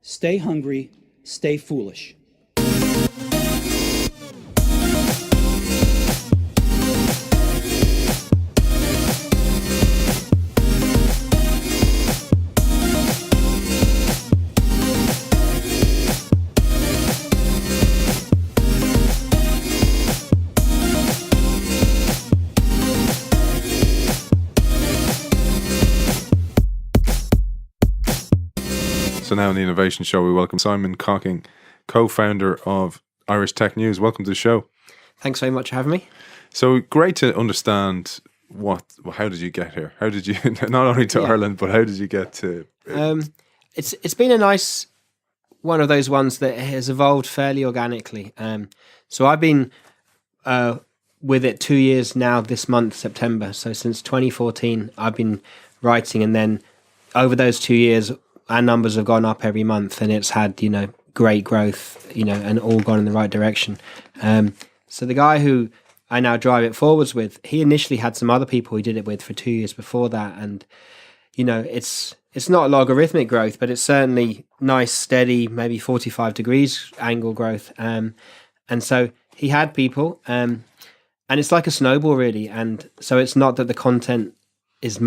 Stay hungry, stay foolish. So now in the Innovation Show, we welcome Simon Cocking, co-founder of Irish Tech News. Welcome to the show. Thanks very much for having me. So great to understand how did you get here? How did you, not only to Ireland, but how did you get to... It's been a nice one of those ones that has evolved fairly organically. So I've been with it 2 years now this month, September. So since 2014, I've been writing, and then over those 2 years, our numbers have gone up every month, and it's had, great growth, and all gone in the right direction. So the guy who I now drive it forwards with, he initially had some other people he did it with for 2 years before that. And, it's not logarithmic growth, but it's certainly nice, steady, maybe 45 degrees angle growth. And so he had people, and it's like a snowball really. And so it's not that the content is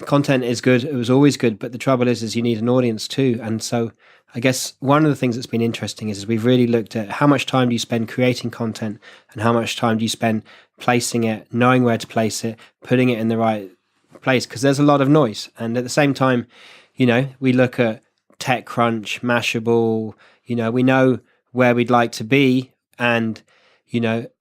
content is good. It was always good, but the trouble is you need an audience too. And so I guess one of the things that's been interesting is we've really looked at how much time do you spend creating content and how much time do you spend placing it, knowing where to place it, putting it in the right place, because there's a lot of noise. And at the same time, we look at TechCrunch, Mashable, we know where we'd like to be, and,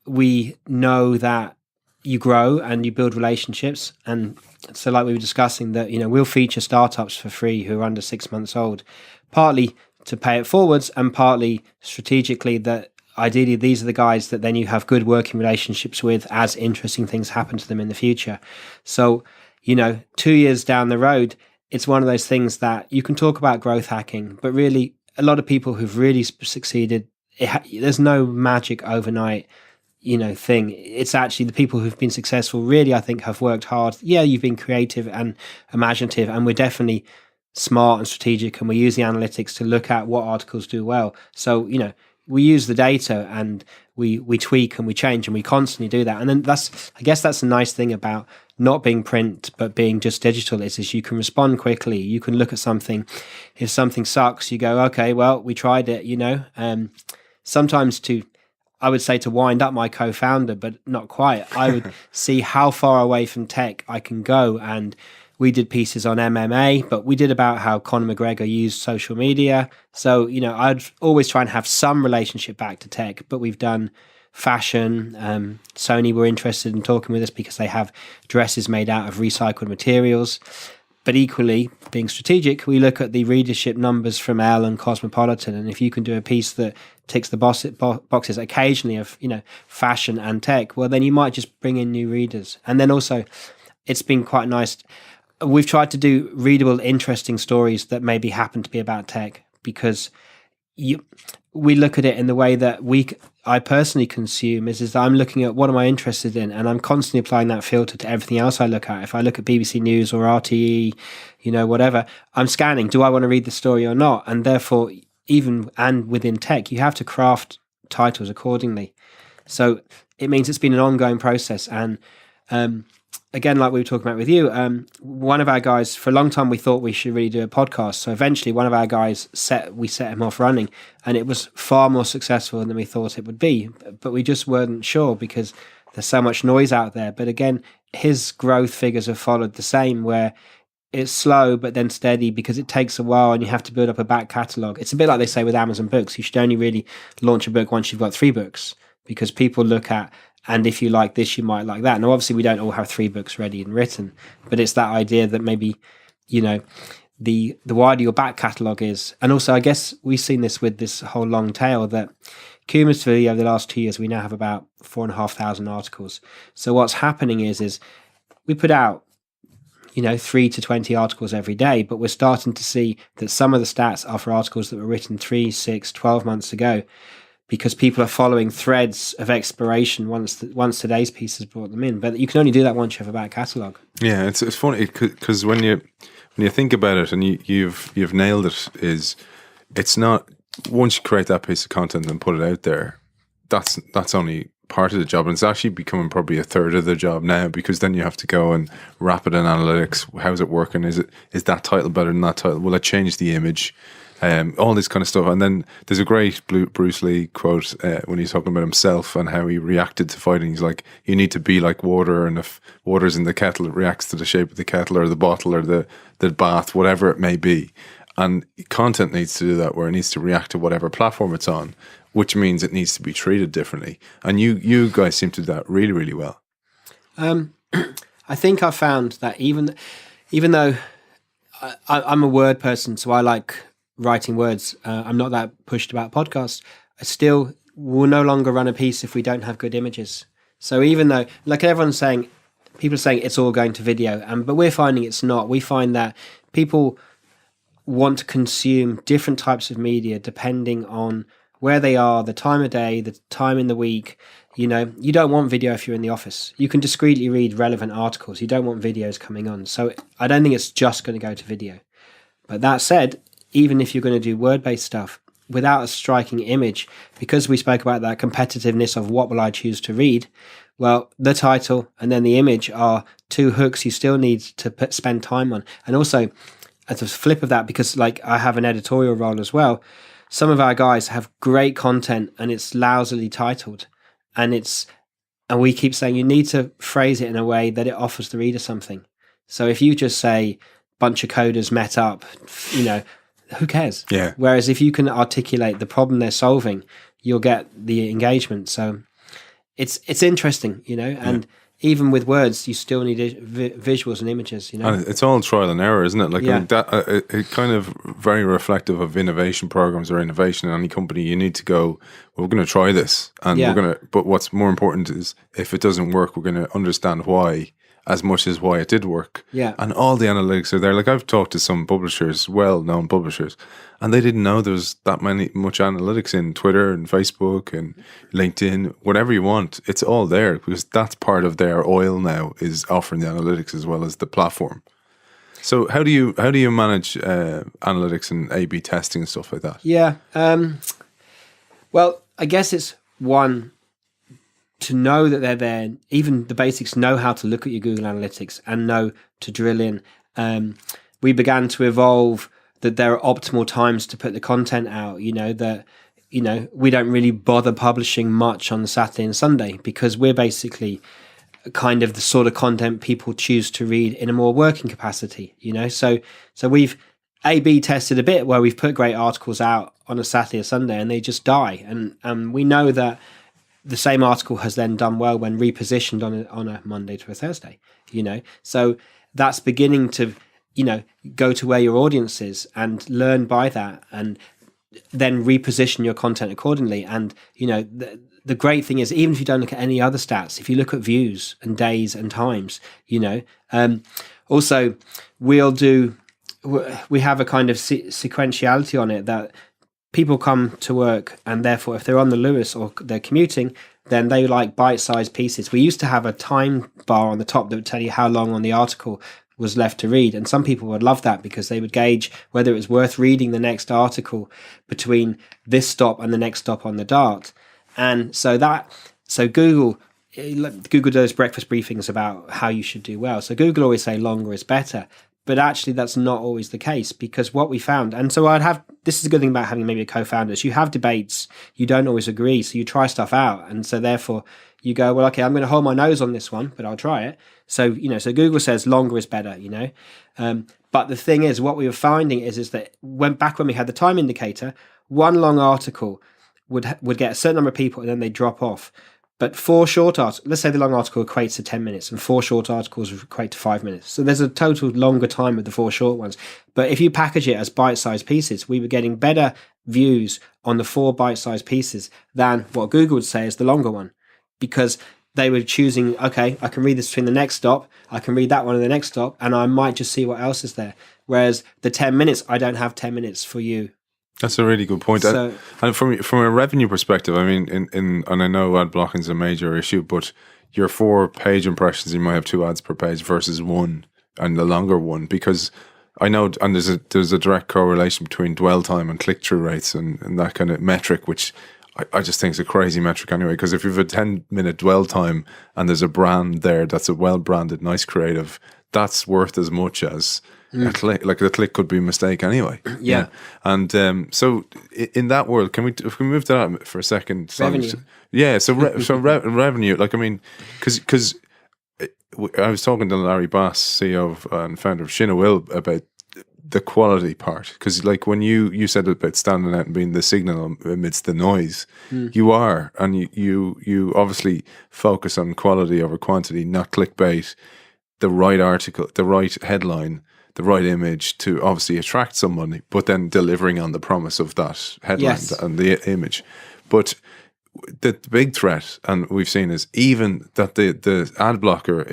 we know that you grow and you build relationships. And so like we were discussing that, we'll feature startups for free who are under 6 months old, partly to pay it forwards and partly strategically that ideally these are the guys that then you have good working relationships with as interesting things happen to them in the future. So, 2 years down the road, it's one of those things that you can talk about growth hacking, but really a lot of people who've really succeeded, there's no magic overnight thing. It's actually the people who've been successful really, I think, have worked hard. Yeah, you've been creative and imaginative, and we're definitely smart and strategic, and we use the analytics to look at what articles do well. So, we use the data and we tweak and we change, and we constantly do that. And then I guess that's a nice thing about not being print, but being just digital is you can respond quickly. You can look at something. If something sucks, you go, okay, well, we tried it, sometimes I would say to wind up my co-founder, but not quite. I would see how far away from tech I can go. And we did pieces on MMA, but we did about how Conor McGregor used social media. So, I'd always try and have some relationship back to tech, but we've done fashion. Sony were interested in talking with us because they have dresses made out of recycled materials. But equally, being strategic, we look at the readership numbers from Elle and Cosmopolitan. And if you can do a piece that ticks the boxes occasionally of, fashion and tech, well, then you might just bring in new readers. And then also, it's been quite nice. We've tried to do readable, interesting stories that maybe happen to be about tech, because we look at it in the way that I personally consume is I'm looking at what am I interested in, and I'm constantly applying that filter to everything else I look at. If I look at BBC News or RTE, whatever, I'm scanning, do I want to read the story or not? And therefore, even and within tech, you have to craft titles accordingly. So it means it's been an ongoing process. And again, like we were talking about with you, one of our guys, for a long time, we thought we should really do a podcast. So eventually one of our guys we set him off running, and it was far more successful than we thought it would be. But we just weren't sure because there's so much noise out there. But again, his growth figures have followed the same, where it's slow but then steady because it takes a while and you have to build up a back catalogue. It's a bit like they say with Amazon Books. You should only really launch a book once you've got 3 books, because people look at, and if you like this, you might like that. Now, obviously, we don't all have 3 books ready and written, but it's that idea that maybe, the wider your back catalogue is. And also, I guess we've seen this with this whole long tail that cumulatively over the last 2 years, we now have about 4,500 articles. So what's happening is we put out 3 to 20 articles every day, but we're starting to see that some of the stats are for articles that were written 3, 6, 12 months ago. because people are following threads of exploration once today's piece has brought them in. But you can only do that once you have a back catalogue. Yeah, it's funny because when you think about it and you've nailed it, it's not, once you create that piece of content and put it out there, that's only part of the job, and it's actually becoming probably a third of the job now, because then you have to go and wrap it in analytics. How's it working? Is that title better than that title? Will it change the image? All this kind of stuff. And then there's a great Bruce Lee quote when he's talking about himself and how he reacted to fighting. He's like, you need to be like water, and if water's in the kettle, it reacts to the shape of the kettle or the bottle or the bath, whatever it may be. And content needs to do that, where it needs to react to whatever platform it's on, which means it needs to be treated differently. And you guys seem to do that really, really well. I think I found that even though I'm a word person, so I like writing words, I'm not that pushed about podcasts, I still will no longer run a piece if we don't have good images. So even though, like everyone's saying, people are saying it's all going to video, but we're finding it's not. We find that people want to consume different types of media depending on where they are, the time of day, the time in the week. You don't want video if you're in the office. You can discreetly read relevant articles. You don't want videos coming on. So I don't think it's just going to go to video. But that said, even if you're going to do word-based stuff without a striking image, because we spoke about that competitiveness of what will I choose to read, well, the title and then the image are two hooks you still need to spend time on. And also, as a flip of that, because like I have an editorial role as well, some of our guys have great content and it's lousily titled, and we keep saying you need to phrase it in a way that it offers the reader something. So if you just say bunch of coders met up, who cares? Yeah. Whereas if you can articulate the problem they're solving, you'll get the engagement. So it's interesting, and even with words, you still need visuals and images, And it's all trial and error, isn't it? Like, Yeah. I mean, that it kind of very reflective of innovation programs or innovation in any company. You need to go, well, we're going to try this, and Yeah. but what's more important is if it doesn't work, we're going to understand why, as much as why it did work. Yeah. And all the analytics are there. Like, I've talked to some publishers, well-known publishers, and they didn't know there was that much analytics in Twitter and Facebook and LinkedIn, whatever you want. It's all there because that's part of their oil now, is offering the analytics as well as the platform. So how do you manage analytics and A/B testing and stuff like that? Yeah. Well, I guess it's one, to know that they're there, even the basics, know how to look at your Google Analytics and know to drill in. We began to evolve that there are optimal times to put the content out, that, we don't really bother publishing much on Saturday and Sunday because we're basically kind of the sort of content people choose to read in a more working capacity, So we've A/B tested a bit where we've put great articles out on a Saturday or Sunday and they just die. And we know that the same article has then done well when repositioned on a Monday to a Thursday, So that's beginning to, go to where your audience is and learn by that, and then reposition your content accordingly. And, the great thing is, even if you don't look at any other stats, if you look at views and days and times, also we have a kind of sequentiality on it that people come to work, and therefore if they're on the Lewis or they're commuting, then they like bite-sized pieces. We used to have a time bar on the top that would tell you how long on the article was left to read, and some people would love that because they would gauge whether it was worth reading the next article between this stop and the next stop on the dart. And so Google does breakfast briefings about how you should do well. So Google always say longer is better. But actually, that's not always the case, because what we found, and so this is a good thing about having maybe a co-founder, is you have debates, you don't always agree, so you try stuff out. And so therefore you go, well, okay, I'm going to hold my nose on this one, but I'll try it. So, so Google says longer is better, But the thing is, what we were finding is that back when we had the time indicator, one long article would get a certain number of people and then they drop off. But 4 short articles, let's say the long article equates to 10 minutes and 4 short articles equate to 5 minutes. So there's a total longer time with the 4 short ones. But if you package it as bite-sized pieces, we were getting better views on the 4 bite-sized pieces than what Google would say is the longer one, because they were choosing, okay, I can read this between the next stop, I can read that one in the next stop, and I might just see what else is there. Whereas the 10 minutes, I don't have 10 minutes for you That's a really good point. So- And from a revenue perspective, I mean, and I know ad blocking is a major issue, but your 4-page impressions, you might have 2 ads per page versus 1, and the longer one, because I know, and there's a direct correlation between dwell time and click through rates and that kind of metric, which I just think is a crazy metric anyway. Because if you have a 10-minute dwell time and there's a brand there that's a well branded, nice creative, that's worth as much as a click. Like the click could be a mistake anyway. Yeah. And so in that world, if we move to that for a second? Revenue. Yeah. So revenue. Like, I mean, because I was talking to Larry Bass, CEO and founder of Shinawil, about the quality part. Because like when you said about standing out and being the signal amidst the noise, you are, and you obviously focus on quality over quantity, not clickbait. The right article, the right headline, the right image to obviously attract somebody, but then delivering on the promise of that headline Yes. and the image. But the big threat, and we've seen, is even that the ad blocker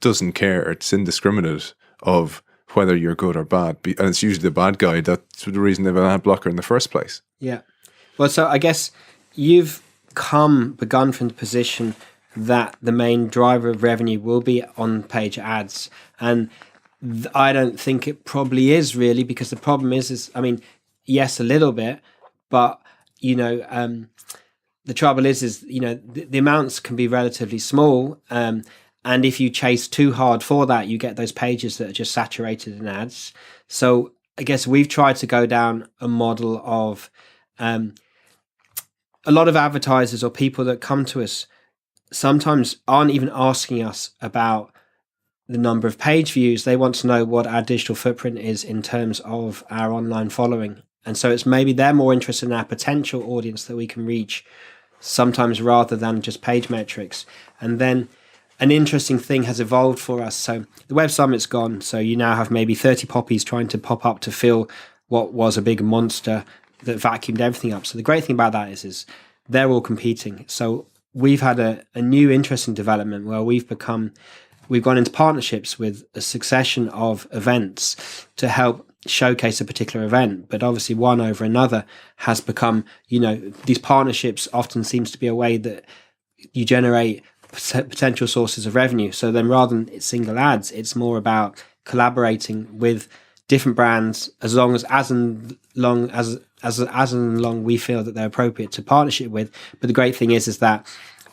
doesn't care. It's indiscriminate of whether you're good or bad, and it's usually the bad guy. That's the reason they have an ad blocker in the first place. Yeah. Well, so I guess you've begun from the position that the main driver of revenue will be on-page ads, and I don't think it probably is really, because the problem is I mean, yes, a little bit, but the trouble is the amounts can be relatively small, and if you chase too hard for that, you get those pages that are just saturated in ads. So I guess we've tried to go down a model of a lot of advertisers or people that come to us sometimes aren't even asking us about the number of page views. They want to know what our digital footprint is in terms of our online following. And so it's maybe they're more interested in our potential audience that we can reach sometimes, rather than just page metrics. And then an interesting thing has evolved for us. So the Web Summit's gone. So you now have maybe 30 poppies trying to pop up to fill what was a big monster that vacuumed everything up. So the great thing about that is they're all competing. So we've had a new interesting development where we've gone into partnerships with a succession of events to help showcase a particular event, but obviously one over another has become, these partnerships often seems to be a way that you generate potential sources of revenue. So then rather than single ads, it's more about collaborating with different brands as long we feel that they're appropriate to partnership with. But the great thing is that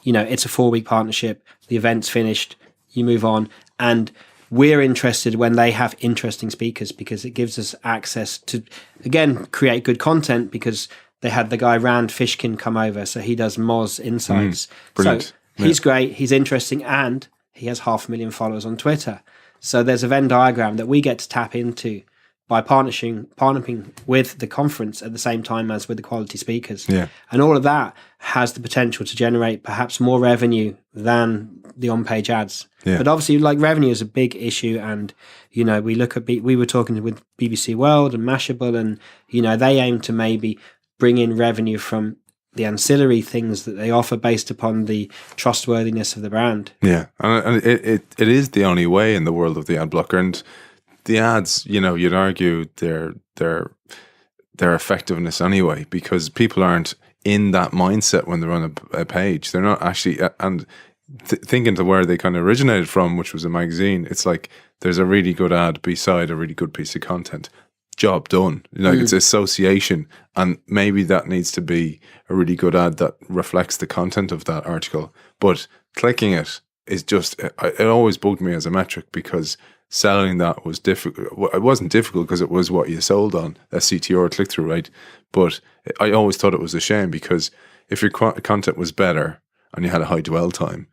it's a 4-week partnership, the event's finished, you move on, and we're interested when they have interesting speakers, because it gives us access to, again, create good content, because they had the guy Rand Fishkin come over, so he does Moz Insights. Brilliant. So he's great, he's interesting, and he has 500,000 followers on Twitter. So there's a Venn diagram that we get to tap into by partnering with the conference at the same time as with the quality speakers. Yeah. And all of that has the potential to generate perhaps more revenue than the on-page ads. Yeah. But obviously, like, revenue is a big issue, and we look at we were talking with BBC World and Mashable, and they aim to maybe bring in revenue from the ancillary things that they offer based upon the trustworthiness of the brand. Yeah, and it is the only way in the world of the ad blocker. And the ads, you'd argue their effectiveness anyway, because people aren't in that mindset when they're on a page. They're not actually, and thinking to where they kind of originated from, which was a magazine. It's like there's a really good ad beside a really good piece of content. Job done. It's association, and maybe that needs to be a really good ad that reflects the content of that article. But clicking it is just, it always bugged me as a metric, because selling that was difficult. It wasn't difficult because it was what you sold on, a CTR or click-through rate. But I always thought it was a shame, because if your content was better and you had a high dwell time,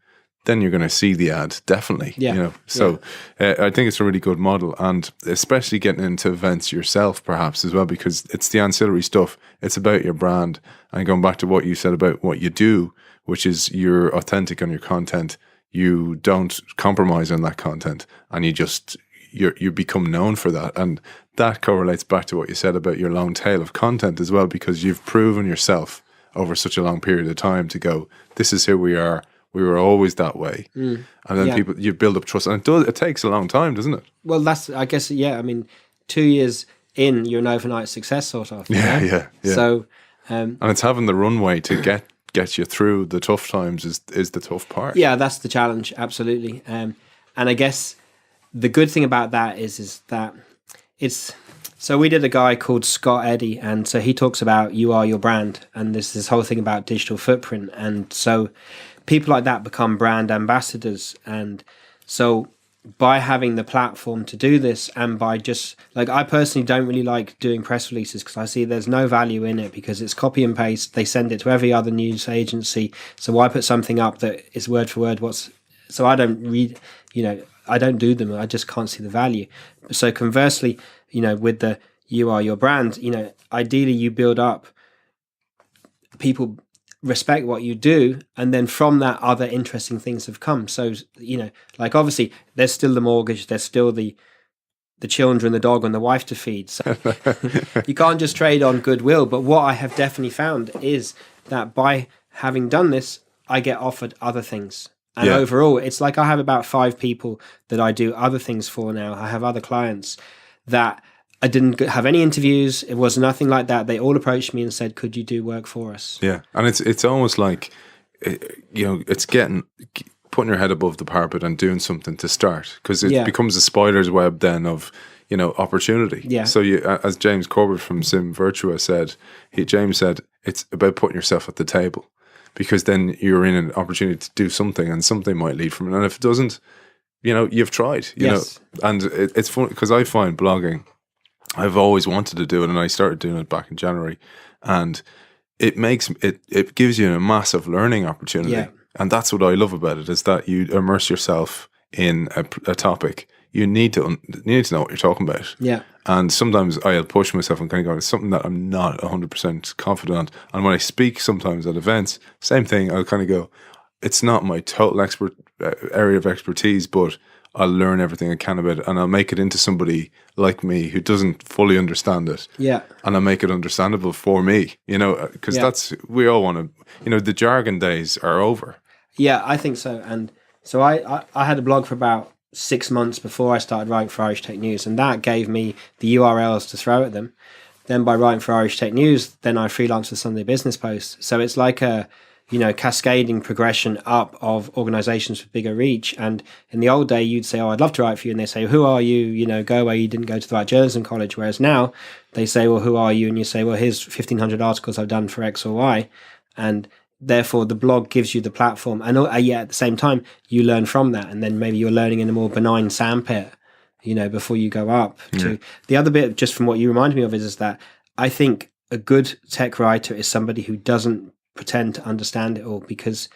then you're going to see the ad, definitely. Yeah. So I think it's a really good model, and especially getting into events yourself perhaps as well, because it's the ancillary stuff. It's about your brand, and going back to what you said about what you do, which is you're authentic on your content. You don't compromise on that content, and you become known for that. And that correlates back to what you said about your long tail of content as well, because you've proven yourself over such a long period of time to go, this is who we are. We were always that way. And then you build up trust. And it takes a long time, doesn't it? Well, that's, I guess, yeah. I mean, 2 years in, you're an overnight success sort of. Yeah. So And it's having the runway to get you through the tough times is the tough part. yeah, that's the challenge, absolutely. And I guess the good thing about that is that it's. So we did a guy called Scott Eddy, and so he talks about you are your brand, and this whole thing about digital footprint, and so people like that become brand ambassadors, and so by having the platform to do this, and by just like I personally don't really like doing press releases because I see there's no value in it because it's copy and paste. They send it to every other news agency, so why put something up that is word for word so I don't read, I don't do them. I just can't see the value. So conversely, with the you are your brand, ideally you build up, people respect what you do, and then from that other interesting things have come. So, like obviously there's still the mortgage, there's still the children, the dog and the wife to feed. So you can't just trade on goodwill. But what I have definitely found is that by having done this, I get offered other things. And overall, it's like I have about 5 people that I do other things for now. I have other clients that I didn't have any interviews. It was nothing like that. They all approached me and said, "Could you do work for us?" Yeah, and it's almost like it's putting your head above the parapet and doing something to start, because it becomes a spider's web then of opportunity. Yeah. So as James Corbett from Sim Virtua said, James said it's about putting yourself at the table, because then you're in an opportunity to do something, and something might lead from it. And if it doesn't, you've tried. Yes. And it's fun because I find blogging. I've always wanted to do it, and I started doing it back in January, and it gives you a massive learning opportunity. Yeah. And that's what I love about it, is that you immerse yourself in a topic. You need to know what you're talking about. Yeah. And sometimes I'll push myself and kind of go, it's something that I'm not 100% confident on. And when I speak sometimes at events, same thing, I'll kind of go, it's not my total area of expertise, but I'll learn everything I can about it, and I'll make it into somebody like me who doesn't fully understand it. Yeah. And I'll make it understandable for me, because we all want to, the jargon days are over. Yeah, I think so. And so I had a blog for about 6 months before I started writing for Irish Tech News, and that gave me the URLs to throw at them. Then by writing for Irish Tech News, then I freelanced for Sunday Business Post. So it's like a cascading progression up of organizations with bigger reach. And in the old day, you'd say, "Oh, I'd love to write for you." And they say, "Who are you? Go away. You didn't go to the right journalism college." Whereas now they say, "Well, who are you?" And you say, "Well, here's 1,500 articles I've done for X or Y." And therefore the blog gives you the platform. And yet at the same time, you learn from that. And then maybe you're learning in a more benign sandpit, before you go up to the other bit. Just from what you reminded me of is that I think a good tech writer is somebody who doesn't pretend to understand it all, because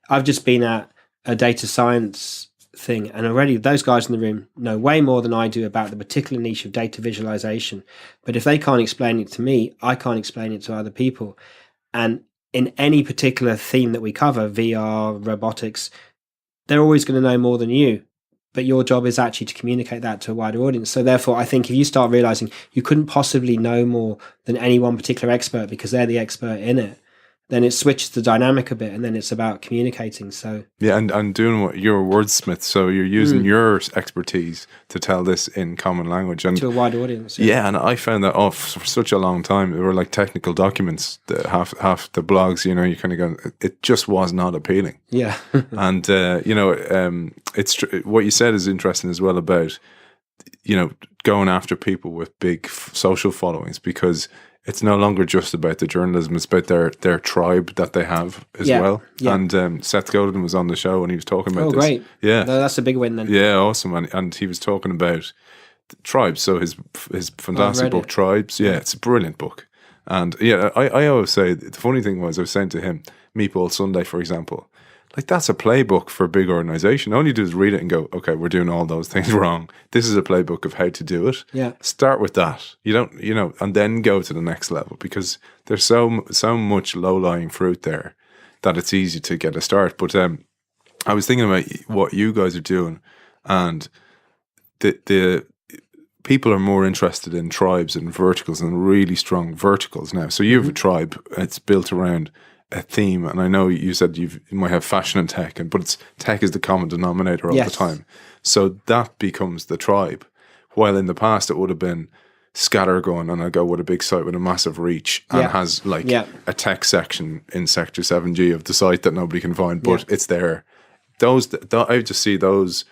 I've just been at a data science thing, and already those guys in the room know way more than I do about the particular niche of data visualization. But if they can't explain it to me, I can't explain it to other people. And in any particular theme that we cover, VR, robotics, they're always going to know more than you. But your job is actually to communicate that to a wider audience. So therefore, I think if you start realizing you couldn't possibly know more than any one particular expert because they're the expert in it, then it switches the dynamic a bit, and then it's about communicating. So yeah, and doing what you're a wordsmith, so you're using your expertise to tell this in common language and to a wide audience. Yeah, and I found that for such a long time. They were like technical documents. Half the blogs, you kind of go, it just was not appealing. Yeah, and it's what you said is interesting as well about going after people with big social followings, because it's no longer just about the journalism; it's about their tribe that they have as well. Yeah. And Seth Godin was on the show and he was talking about this. Oh, great! Yeah, no, that's a big win then. Yeah, awesome. And he was talking about tribes. So his fantastic book, Tribes. Yeah, it's a brilliant book. And yeah, I always say the funny thing was I was saying to him, Meatball Sunday, for example. Like, that's a playbook for a big organization. All you do is read it and go, okay, we're doing all those things wrong. This is a playbook of how to do it. Yeah. Start with that. You don't, and then go to the next level, because there's so much low-lying fruit there that it's easy to get a start. But I was thinking about what you guys are doing, and the people are more interested in tribes and verticals, and really strong verticals now. So you have a tribe, it's built around a theme, and I know you said you might have fashion and tech, but tech is the common denominator all the time. So that becomes the tribe. While in the past it would have been scattergun and I go with a big site with a massive reach and Yeah. has like Yeah. a tech section in sector 7G of the site that nobody can find, but it's there. I just see those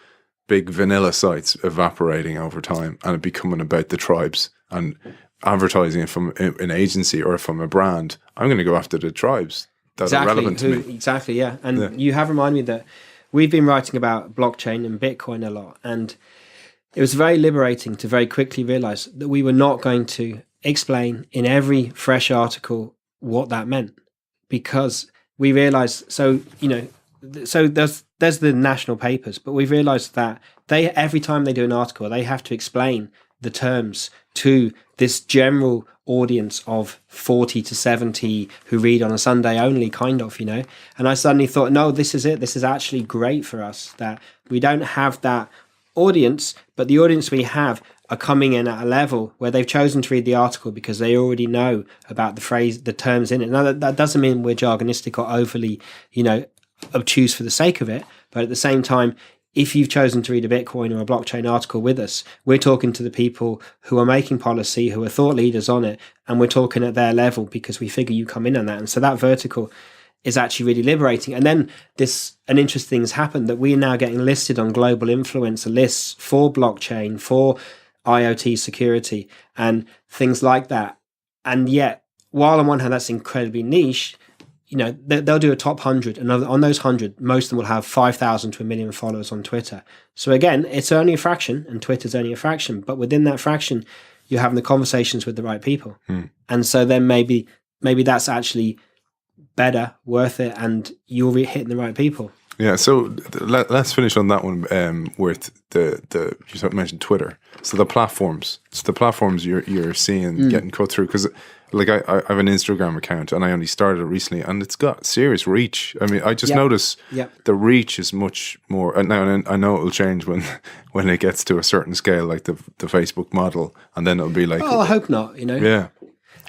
big vanilla sites evaporating over time and it becoming about the tribes and advertising it from an agency or from a brand. I'm going to go after the tribes that are relevant to me. Exactly, yeah. And you have reminded me that we've been writing about blockchain and Bitcoin a lot, and it was very liberating to very quickly realize that we were not going to explain in every fresh article what that meant, because we realized, so there's the national papers, but we've realized that they, every time they do an article, they have to explain the terms to this general audience of 40 to 70 who read on a Sunday only, kind of, And I suddenly thought, no, this is it. This is actually great for us that we don't have that audience, but the audience we have are coming in at a level where they've chosen to read the article because they already know about the terms in it. Now, that doesn't mean we're jargonistic or overly, obtuse for the sake of it, but at the same time, if you've chosen to read a Bitcoin or a blockchain article with us, we're talking to the people who are making policy, who are thought leaders on it, and we're talking at their level because we figure you come in on that. And so that vertical is actually really liberating. And then an interesting thing's happened that we are now getting listed on global influencer lists for blockchain, for IoT security, and things like that. And yet, while on one hand that's incredibly niche, they'll do a top 100, and on those 100, most of them will have 5,000 to 1 million followers on Twitter. So again, it's only a fraction, and Twitter's only a fraction, but within that fraction, you're having the conversations with the right people. And so then maybe that's actually better, worth it, and you're hitting the right people. Yeah, so let's finish on that one with the you mentioned Twitter. So the platforms, you're seeing getting cut through, because like I have an Instagram account and I only started it recently and it's got serious reach. I mean, I just notice the reach is much more. And now I know it'll change when it gets to a certain scale, like the Facebook model, and then it'll be like, oh, I hope not. Yeah,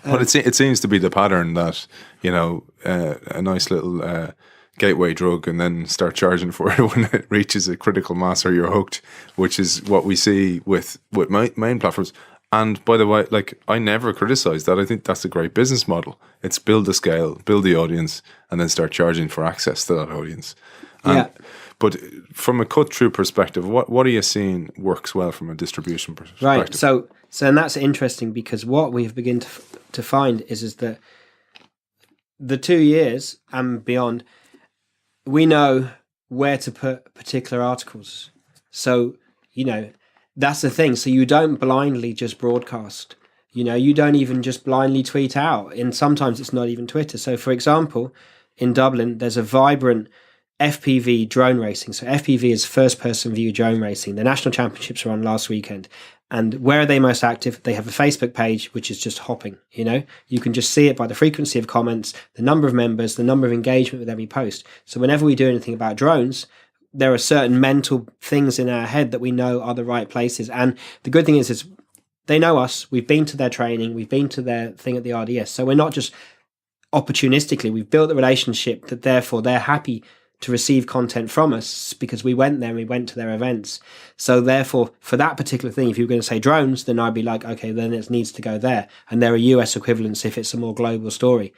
but it seems to be the pattern that a nice little gateway drug and then start charging for it when it reaches a critical mass or you're hooked, which is what we see with main platforms. And by the way, like, I never criticize that. I think that's a great business model. It's build the scale, build the audience, and then start charging for access to that audience. But from a cut-through perspective, what are you seeing works well from a distribution perspective? Right. So and that's interesting, because what we've begun to find is that the 2 years and beyond, we know where to put particular articles. So, that's the thing. So you don't blindly just broadcast. You don't even just blindly tweet out. And sometimes it's not even Twitter. So, for example, in Dublin, there's a vibrant FPV drone racing. So FPV is first-person view drone racing. The national championships were on last weekend. And where are they most active? They have a Facebook page, which is just hopping, You can just see it by the frequency of comments, the number of members, the number of engagement with every post. So whenever we do anything about drones, there are certain mental things in our head that we know are the right places. And the good thing is they know us. We've been to their training. We've been to their thing at the RDS. So we're not just opportunistically. We've built the relationship that therefore they're happy to receive content from us because we went there and we went to their events. So therefore, for that particular thing, if you were going to say drones, then I'd be like, okay, then it needs to go there. And there are US equivalents if it's a more global story.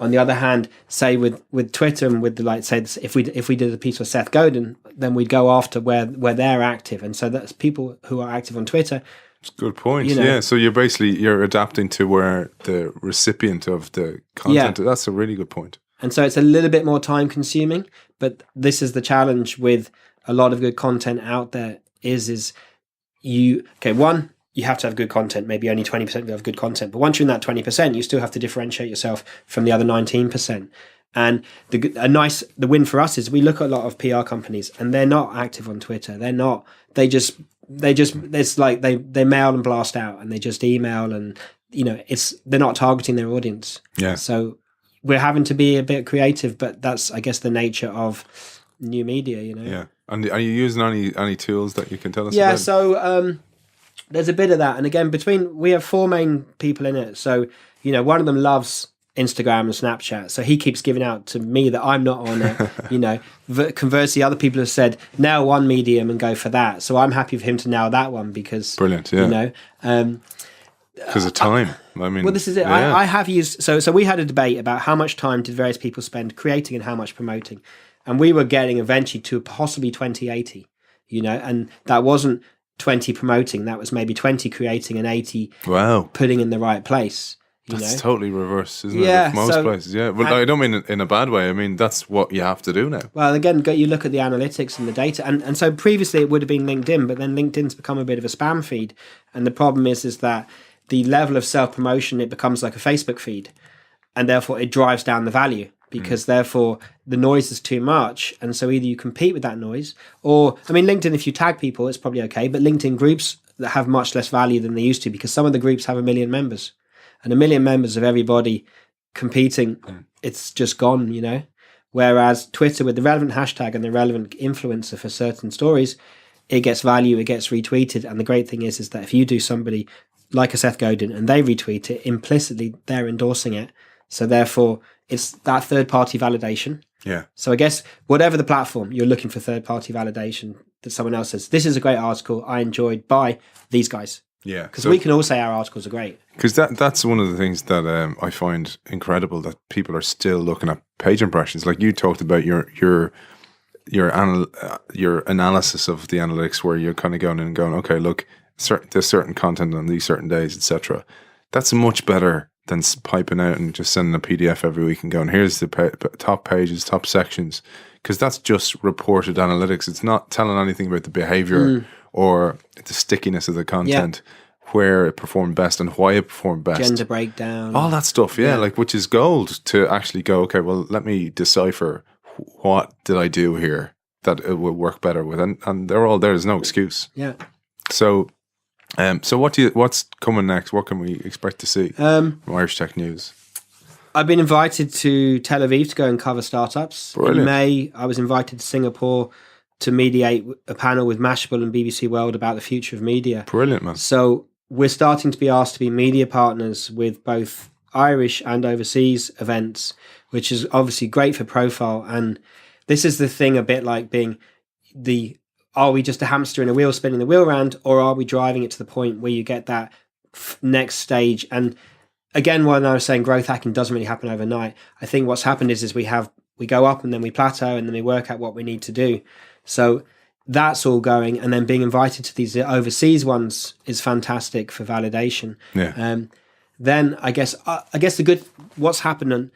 On the other hand, say with Twitter and with if we did a piece with Seth Godin, then we'd go after where they're active. And so that's people who are active on Twitter. That's a good point. Yeah. So you're adapting to where the recipient of the content. Yeah. That's a really good point. And so it's a little bit more time consuming, but this is the challenge with a lot of good content out there one, you have to have good content. Maybe only 20% of you have good content. But once you're in that 20%, you still have to differentiate yourself from the other 19%. And the win for us is we look at a lot of PR companies and they're not active on Twitter. They're not. It's like they mail and blast out, and they just email, and they're not targeting their audience. Yeah. So we're having to be a bit creative, but that's, I guess, the nature of new media, Yeah. And are you using any tools that you can tell us about? Yeah, so there's a bit of that. And again, we have 4 main people in it. So, one of them loves Instagram and Snapchat. So he keeps giving out to me that I'm not on it. Conversely, other people have said, nail one medium and go for that. So I'm happy for him to nail that one because... Brilliant, yeah. Because of time. I mean, Well, this is it. yeah. I have used so we had a debate about how much time did various people spend creating and how much promoting, and we were getting eventually to possibly 20/80, and that wasn't 20 promoting, that was maybe 20 creating and 80 Wow. putting in the right place. That's totally reverse, isn't Yeah, it? For most so- places, yeah. But I don't mean it in a bad way. I mean, that's what you have to do now. Well, again, you look at the analytics and the data, and so previously it would have been LinkedIn, but then LinkedIn's become a bit of a spam feed, and the problem is that the level of self promotion, it becomes like a Facebook feed, and therefore it drives down the value because therefore the noise is too much, and so either you compete with that noise, or I mean, LinkedIn, if you tag people, it's probably okay, but LinkedIn groups that have much less value than they used to because some of the groups have 1 million members, and 1 million members of everybody competing, it's just gone. Whereas Twitter, with the relevant hashtag and the relevant influencer for certain stories, it gets value, it gets retweeted. And the great thing is that if you do somebody like a Seth Godin and they retweet it, implicitly they're endorsing it. So therefore, it's that third-party validation. Yeah. So I guess whatever the platform, you're looking for third-party validation that someone else says, this is a great article I enjoyed by these guys. Yeah. Because we can all say our articles are great. Because that's one of the things that I find incredible, that people are still looking at page impressions. Like you talked about your analysis of the analytics, where you're kind of going in and going, okay, look, there's certain content on these certain days, etc. That's much better than piping out and just sending a PDF every week and going, here's the top pages, top sections. Because that's just reported analytics. It's not telling anything about the behavior or the stickiness of the content, where it performed best and why it performed best. Gender breakdown. All that stuff, like, which is gold to actually go, okay, well, let me decipher what did I do here that it will work better with. And they're all there. There's no excuse. Yeah. So what's coming next? What can we expect to see from Irish Tech News? I've been invited to Tel Aviv to go and cover startups. Brilliant. In May, I was invited to Singapore to mediate a panel with Mashable and BBC World about the future of media. Brilliant, man. So we're starting to be asked to be media partners with both Irish and overseas events, which is obviously great for profile. And this is the thing, a bit like being are we just a hamster in a wheel spinning the wheel round, or are we driving it to the point where you get that next stage? And again, when I was saying growth hacking doesn't really happen overnight, I think what's happened is we go up and then we plateau and then we work out what we need to do. So that's all going, and then being invited to these overseas ones is fantastic for validation. Yeah. Then I guess what's happened, and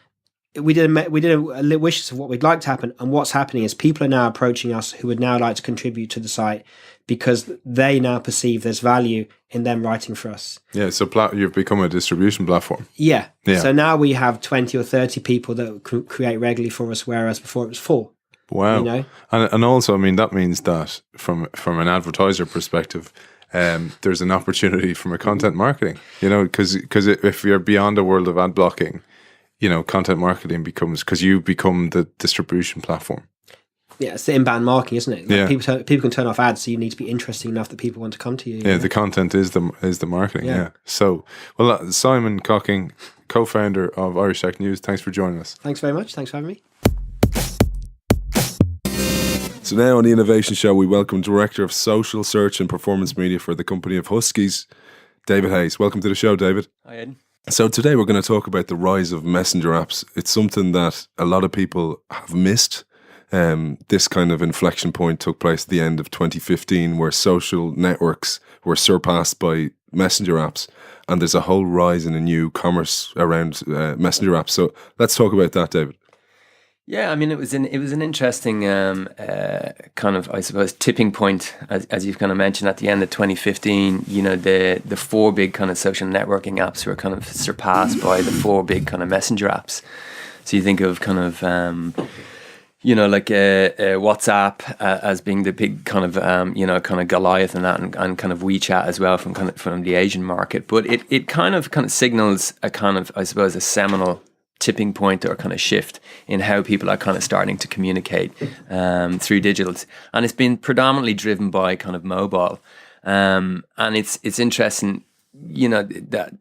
we did a wishes of what we'd like to happen, and what's happening is people are now approaching us who would now like to contribute to the site because they now perceive there's value in them writing for us. Yeah, so you've become a distribution platform. Yeah. Yeah. So now we have 20 or 30 people that create regularly for us, whereas before it was 4. Wow. And also, I mean, that means that from an advertiser perspective, there's an opportunity from a content marketing, because if you're beyond a world of ad blocking, content marketing becomes, because you become the distribution platform. Yeah, it's the inbound marketing, isn't it? Yeah. People can turn off ads, so you need to be interesting enough that people want to come to you. Yeah, the content is the marketing. Yeah. So, well, Simon Cocking, co-founder of Irish Tech News, thanks for joining us. Thanks very much. Thanks for having me. So now on the Innovation Show, we welcome Director of Social Search and Performance Media for the company of Huskies, David Hayes. Welcome to the show, David. Hi, Ed. So today we're going to talk about the rise of messenger apps. It's something that a lot of people have missed. This kind of inflection point took place at the end of 2015, where social networks were surpassed by messenger apps, and there's a whole rise in a new commerce around messenger apps. So let's talk about that, David. Yeah, I mean, it was an interesting kind of, I suppose, tipping point, as you've kind of mentioned, at the end of 2015. The 4 big kind of social networking apps were kind of surpassed by the 4 big kind of messenger apps. So you think of kind of like WhatsApp as being the big kind of kind of Goliath and that, and kind of WeChat as well from the Asian market. But it kind of signals a kind of, I suppose, a seminal tipping point or kind of shift in how people are kind of starting to communicate through digitals, and it's been predominantly driven by kind of mobile. And it's interesting, that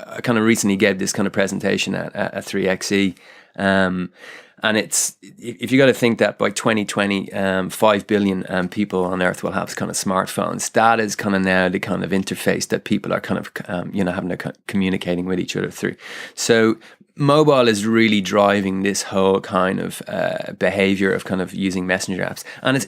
I kind of recently gave this kind of presentation at 3XE. And it's, if you got to think that by 2020, 5 billion people on Earth will have kind of smartphones. That is kind of now the kind of interface that people are kind of, having to communicating with each other through. So mobile is really driving this whole kind of behavior of kind of using messenger apps, and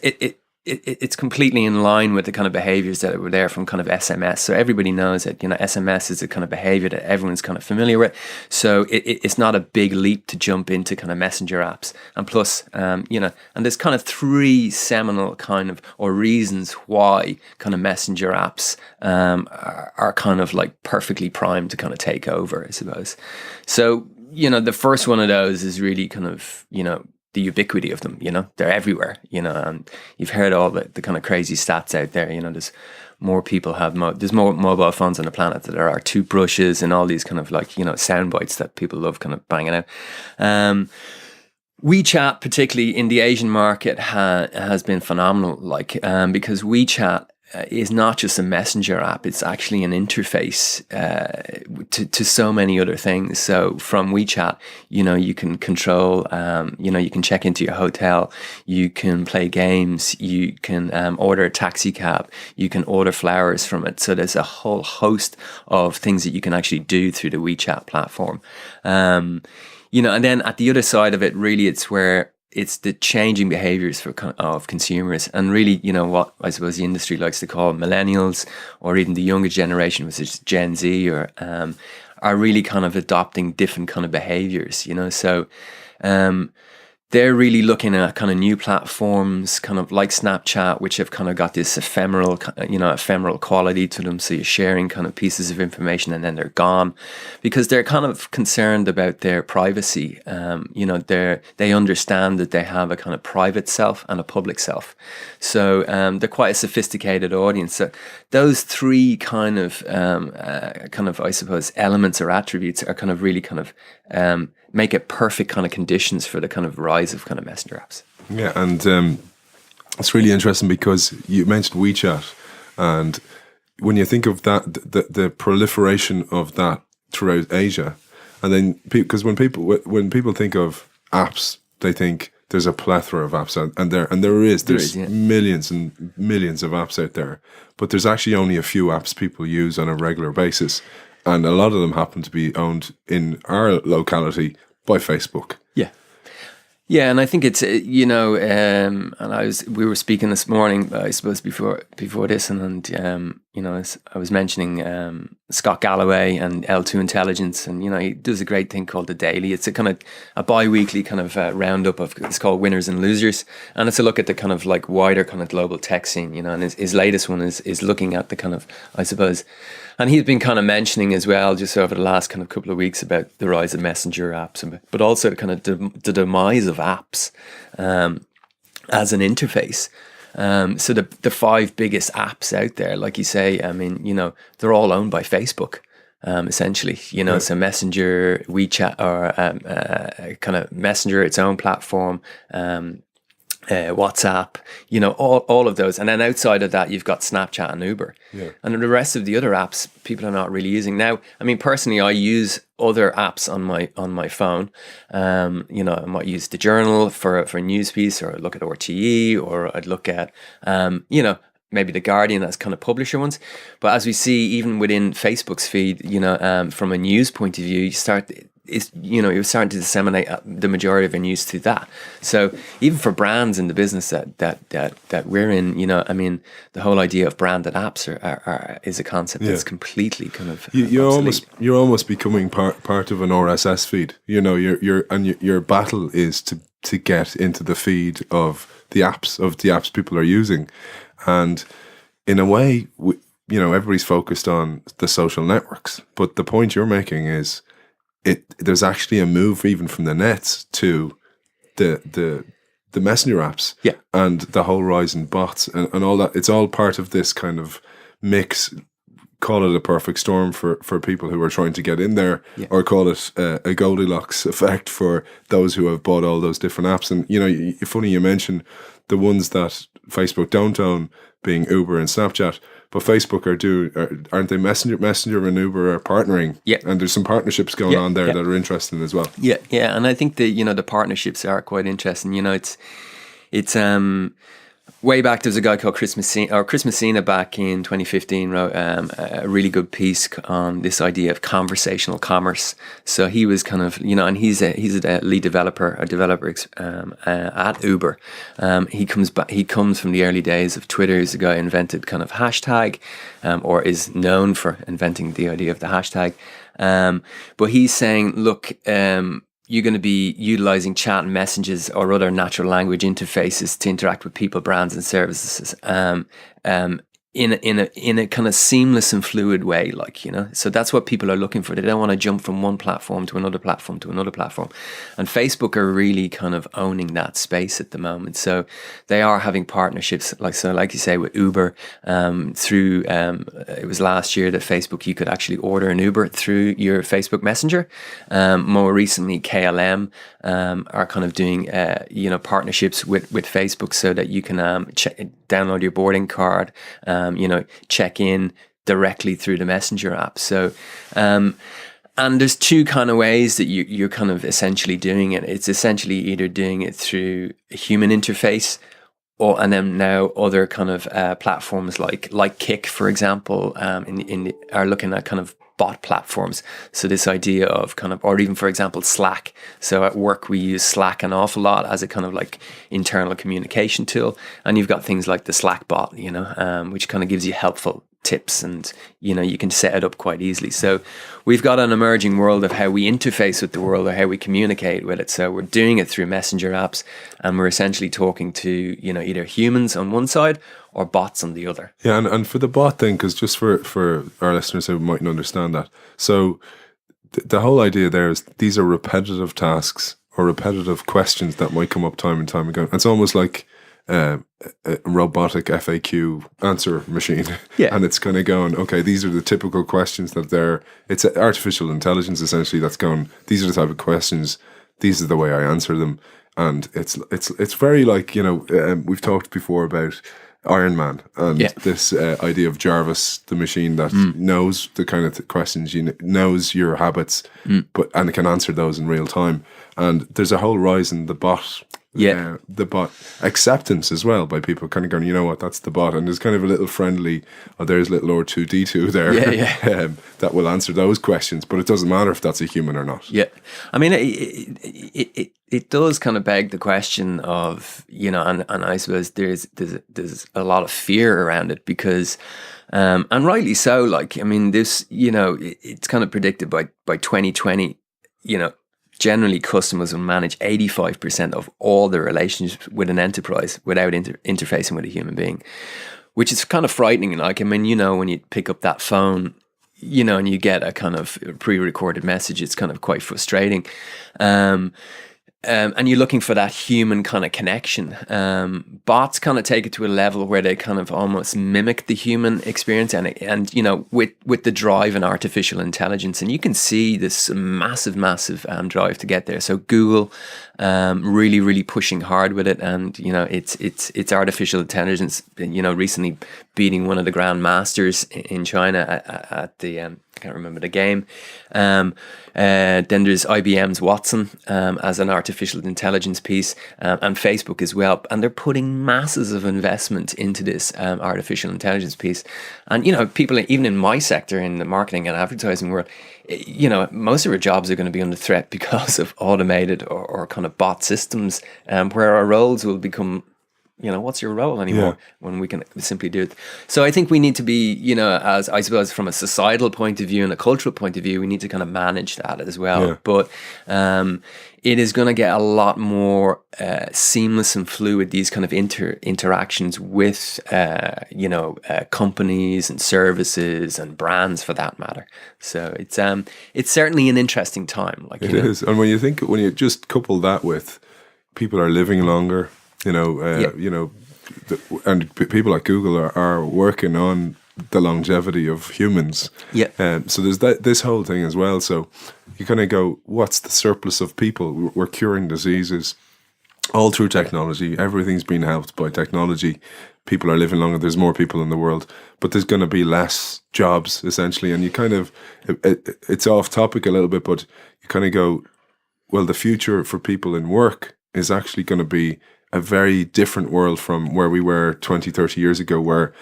it's completely in line with the kind of behaviors that were there from kind of SMS. So everybody knows that, SMS is a kind of behavior that everyone's kind of familiar with. So it's not a big leap to jump into kind of messenger apps. And plus, and there's kind of three seminal kind of, or reasons why kind of messenger apps are kind of like perfectly primed to kind of take over, I suppose. So, the first one of those is really kind of, the ubiquity of them, they're everywhere, and you've heard all the kind of crazy stats out there, there's more people there's more mobile phones on the planet than there are toothbrushes, and all these kind of like, sound bites that people love kind of banging out. WeChat, particularly in the Asian market, has been phenomenal, because WeChat is not just a messenger app, it's actually an interface to so many other things. So from WeChat, you can control, you can check into your hotel, you can play games, you can order a taxi cab, you can order flowers from it. So there's a whole host of things that you can actually do through the WeChat platform. And then at the other side of it, really, it's the changing behaviors of consumers, and really, what I suppose the industry likes to call millennials, or even the younger generation, which is Gen Z, or are really kind of adopting different kind of behaviors. So they're really looking at kind of new platforms, kind of like Snapchat, which have kind of got this ephemeral quality to them. So you're sharing kind of pieces of information and then they're gone, because they're kind of concerned about their privacy. They understand that they have a kind of private self and a public self. So they're quite a sophisticated audience. So those three kind of I suppose elements or attributes are kind of really kind of make it perfect kind of conditions for the kind of rise of kind of messenger apps. Yeah, and it's really interesting because you mentioned WeChat, and when you think of that, the proliferation of that throughout Asia, and then because when people think of apps, they think there's a plethora of apps and there's millions and millions of apps out there, but there's actually only a few apps people use on a regular basis. And a lot of them happen to be owned in our locality by Facebook. Yeah, and I think it's and we were speaking this morning, I suppose before this, and I was mentioning Scott Galloway and L2 Intelligence, and he does a great thing called The Daily. It's a kind of a bi-weekly kind of roundup of, it's called Winners and Losers, and it's a look at the kind of like wider kind of global tech scene, and his latest one is looking at the kind of, I suppose, and he's been kind of mentioning as well, just over the last kind of couple of weeks, about the rise of messenger apps, but also kind of the demise of apps as an interface. So the five biggest apps out there, like you say, I mean, they're all owned by Facebook, essentially, so Messenger, WeChat, or kind of Messenger, its own platform, WhatsApp, all of those. And then outside of that, you've got Snapchat and Uber. Yeah. And the rest of the other apps, people are not really using. Now, I mean, personally, I use other apps on my phone. I might use the Journal for a news piece, or I'd look at RTE, or I'd look at, maybe the Guardian as kind of publisher ones. But as we see, even within Facebook's feed, from a news point of view, you're starting to disseminate the majority of your news through that. So even for brands in the business that we're in, I mean, the whole idea of branded apps is a concept that's completely kind of you're almost becoming part of an RSS feed. Your battle is to get into the feed of the apps people are using, and in a way, everybody's focused on the social networks. But the point you're making is, there's actually a move even from the nets to the messenger apps, and the whole rise in bots and all that. It's all part of this kind of mix. Call it a perfect storm for people who are trying to get in there, or call it a Goldilocks effect for those who have bought all those different apps. And funny you mention the ones that Facebook don't own, being Uber and Snapchat, But Facebook aren't they? Messenger and Uber are partnering, Yeah. and there's some partnerships going on there that are interesting as well. Yeah, and I think the partnerships are quite interesting. It's way back. There's a guy called Chris Messina back in 2015 wrote a really good piece on this idea of conversational commerce. So he was kind of and he's a lead developer, at Uber. He comes from the early days of Twitter. He's the guy who invented kind of hashtag, or is known for inventing the idea of the hashtag. But he's saying, look, you're going to be utilizing chat and messages or other natural language interfaces to interact with people, brands, and services. In a kind of seamless and fluid way, so that's what people are looking for. They don't want to jump from one platform to another platform to another platform, and Facebook are really kind of owning that space at the moment. So they are having partnerships, like you say, with Uber. Through it was last year that Facebook, you could actually order an Uber through your Facebook Messenger. More recently, KLM are kind of doing partnerships with Facebook so that you can download your boarding card. Check in directly through the Messenger app. So, and there's two kind of ways that you're kind of essentially doing it. It's essentially either doing it through a human interface, and then now other kind of platforms like Kik, for example, are looking at kind of bot platforms. So this idea of or even, for example, Slack. So at work, we use Slack an awful lot as a kind of like internal communication tool. And you've got things like the Slack bot, which kind of gives you helpful tips, and you can set it up quite easily. So we've got an emerging world of how we interface with the world, or how we communicate with it. So we're doing it through messenger apps, and we're essentially talking to either humans on one side or bots on the other. Yeah, and for the bot thing, because just for our listeners who mightn't understand that, so the whole idea there is these are repetitive tasks or repetitive questions that might come up time and time again. It's almost like a robotic FAQ answer machine. Yeah. And it's kind of going, okay, these are the typical questions it's artificial intelligence essentially that's going, these are the type of questions, these are the way I answer them. And it's very like, we've talked before about Iron Man and this idea of Jarvis, the machine that knows the kind of questions, knows your habits, and it can answer those in real time. And there's a whole rise in the bot the bot acceptance as well by people kind of going, you know what, that's the bot, and there's kind of a little friendly, there's little R2D2 there that will answer those questions, but it doesn't matter if that's a human or not. Yeah, I mean, it does kind of beg the question of, and I suppose there's a lot of fear around it because, and rightly so. This, it's kind of predicted by 2020, generally, customers will manage 85% of all their relationships with an enterprise without interfacing with a human being, which is kind of frightening. When you pick up that phone, and you get a kind of pre-recorded message, it's kind of quite frustrating. And you're looking for that human kind of connection. Bots kind of take it to a level where they kind of almost mimic the human experience, and with the drive in artificial intelligence, and you can see this massive drive to get there. So Google really pushing hard with it, and it's artificial intelligence. Recently beating one of the grandmasters in China at the I can't remember the game. Then there's IBM's Watson as an artificial intelligence piece, and Facebook as well. And they're putting masses of investment into this artificial intelligence piece. And, people, even in my sector, in the marketing and advertising world, most of our jobs are going to be under threat because of automated or kind of bot systems, where our roles will become, what's your role anymore when we can simply do it. So I think we need to be, as I suppose from a societal point of view and a cultural point of view, we need to kind of manage that as well. Yeah. But it is going to get a lot more seamless and fluid, these kind of interactions with, companies and services and brands for that matter. So it's certainly an interesting time. It is. And when you just couple that with people are living longer, and people like Google are working on the longevity of humans. Yeah. So there's this whole thing as well. So you kind of go, what's the surplus of people? We're curing diseases all through technology. Everything's been helped by technology. people are living longer, there's more people in the world, but there's going to be less jobs essentially. And you kind of, it's off topic a little bit, but you kind of go, well, the future for people in work is actually going to be a very different world from where we were 20, 30 years ago, where,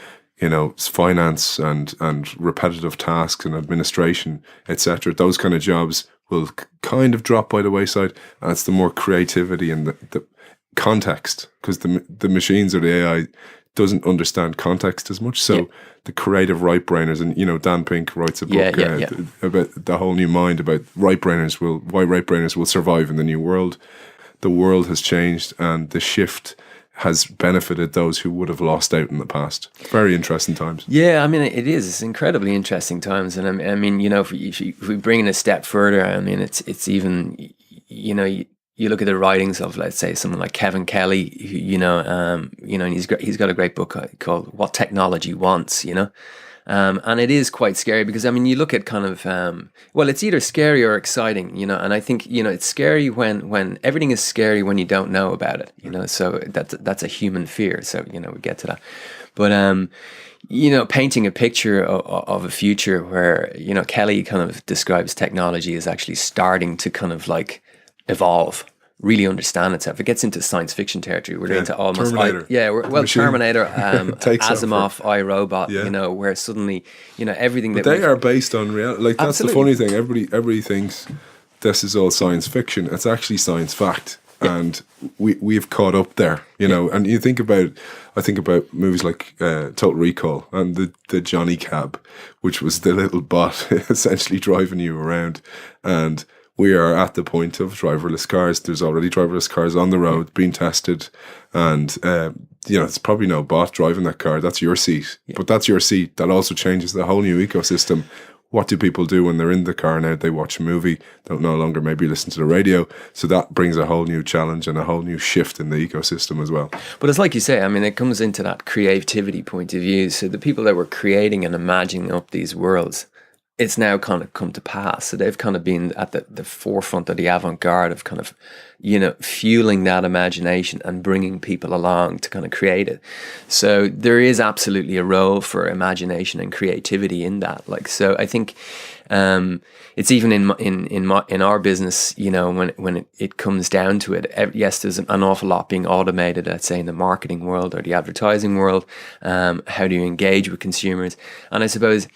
you know, finance and repetitive tasks and administration, etc., those kind of jobs will kind of drop by the wayside. And it's the more creativity and the context, because the machines or the AI doesn't understand context as much. So the creative right-brainers, and, you know, Dan Pink writes a book about the whole new mind, about why right-brainers will survive in the new world. The world has changed, and the shift has benefited those who would have lost out in the past. Very interesting times. Yeah, I mean, it is. It's incredibly interesting times. And I mean, you know, if we bring it a step further, I mean, it's even, you know, you look at the writings of, let's say, someone like Kevin Kelly, who, and he's got a great book called What Technology Wants, you know. And it is quite scary because, I mean, you look at kind of, it's either scary or exciting, you know, and I think, you know, it's scary when everything is scary when you don't know about it, you know, so that's a human fear. So, you know, we get to that. But, you know, painting a picture of a future where, you know, Kelly kind of describes technology as actually starting to kind of like evolve, really understand itself. It gets into science fiction territory. We're into almost Terminator. Terminator, Asimov, over. iRobot. You know, where suddenly, you know, everything but that they are based on reality. Like, that's Absolutely. the funny thing. Everybody thinks this is all science fiction. It's actually science fact, and we've caught up there. You know, and I think about movies like Total Recall and the Johnny Cab, which was the little bot essentially driving you around, and we are at the point of driverless cars. There's already driverless cars on the road being tested. And, you know, it's probably no bot driving that car. That's your seat. Yeah. But that's your seat. That also changes the whole new ecosystem. What do people do when they're in the car now? They watch a movie, don't no longer maybe listen to the radio. So that brings a whole new challenge and a whole new shift in the ecosystem as well. But it's like you say, I mean, it comes into that creativity point of view. So the people that were creating and imagining up these worlds, it's now kind of come to pass. So they've kind of been at the forefront of the avant-garde of kind of, you know, fueling that imagination and bringing people along to kind of create it. So there is absolutely a role for imagination and creativity in that. Like, so I think it's even in our business, you know, when it comes down to it, yes, there's an awful lot being automated, let's say in the marketing world or the advertising world. How do you engage with consumers? And I suppose,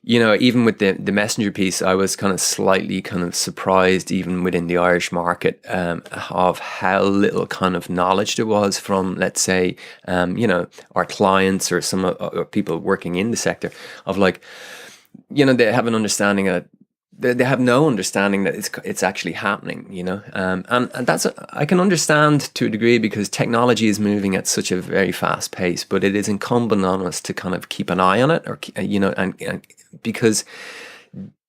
you know, even with the messenger piece, I was kind of slightly kind of surprised, even within the Irish market, of how little kind of knowledge there was from, let's say, you know, our clients or some or people working in the sector of, like, you know, they have an understanding of, they have no understanding that it's actually happening, you know, and that's I can understand to a degree, because technology is moving at such a very fast pace. But it is incumbent on us to kind of keep an eye on it, or, you know, and because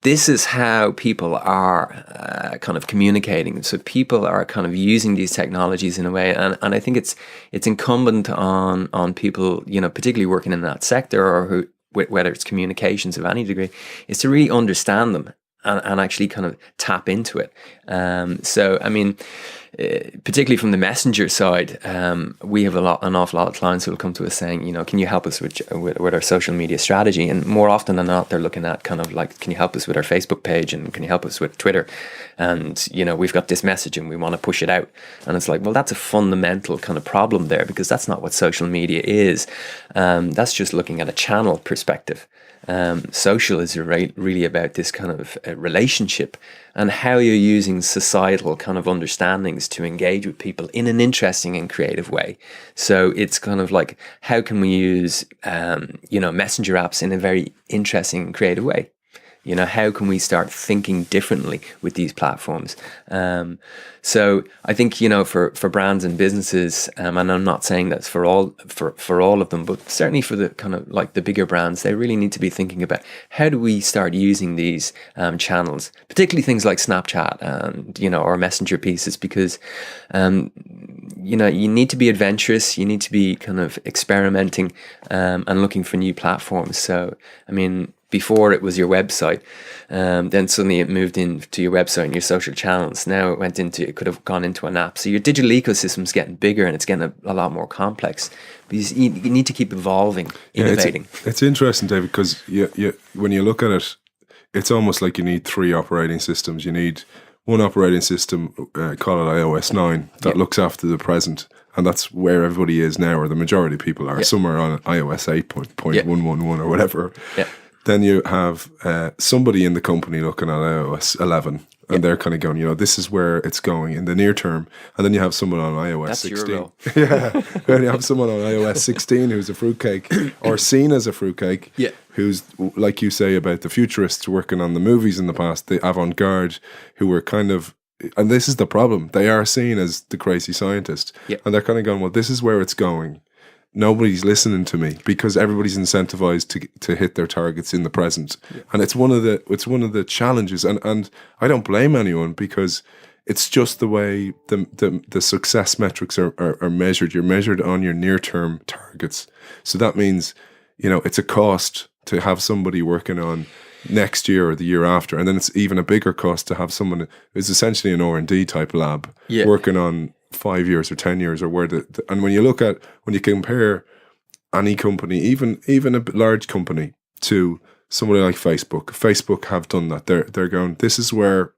this is how people are kind of communicating. So people are kind of using these technologies in a way, and I think it's incumbent on people, you know, particularly working in that sector, or who, whether it's communications of any degree, is to really understand them and actually kind of tap into it. So, I mean, particularly from the messenger side, we have an awful lot of clients who will come to us saying, you know, can you help us with our social media strategy? And more often than not, they're looking at kind of like, can you help us with our Facebook page, and can you help us with Twitter? And, you know, we've got this message and we want to push it out. And it's like, well, that's a fundamental kind of problem there, because that's not what social media is. That's just looking at a channel perspective. Social is really about this kind of relationship and how you're using societal kind of understandings to engage with people in an interesting and creative way. So it's kind of like, how can we use, you know, messenger apps in a very interesting and creative way? You know, how can we start thinking differently with these platforms? So I think, you know, for brands and businesses, and I'm not saying that's for all of them, but certainly for the kind of like the bigger brands, they really need to be thinking about, how do we start using these channels, particularly things like Snapchat and, you know, or messenger pieces, because you know, you need to be adventurous, you need to be kind of experimenting and looking for new platforms. So, I mean, before it was your website. Then suddenly it moved into your website and your social channels. Now it could have gone into an app. So your digital ecosystem is getting bigger and it's getting a lot more complex. Because you need to keep evolving, innovating. It's interesting, David, because when you look at it, it's almost like you need 3 operating systems. You need one operating system, call it iOS 9, that looks after the present. And that's where everybody is now, or the majority of people are. Some are on iOS 8.111 or whatever. Yeah. Then you have somebody in the company looking at iOS 11, and they're kind of going, this is where it's going in the near term. And then you have someone on iOS That's 16. your role. Yeah. Then you have someone on iOS 16 who's a fruitcake, or seen as a fruitcake, who's, like you say about the futurists working on the movies in the past, the avant-garde, who were kind of, and this is the problem, they are seen as the crazy scientist. And they're kind of going, well, this is where it's going. Nobody's listening to me, because everybody's incentivized to hit their targets in the present. And it's one of the challenges, and I don't blame anyone, because it's just the way the success metrics are measured. You're measured on your near-term targets. So that means, it's a cost to have somebody working on next year or the year after, and then it's even a bigger cost to have someone who's essentially an R&D type lab working on 5 years or 10 years, or where and when you compare any company, even a large company, to somebody like Facebook have done that. They're going, this is where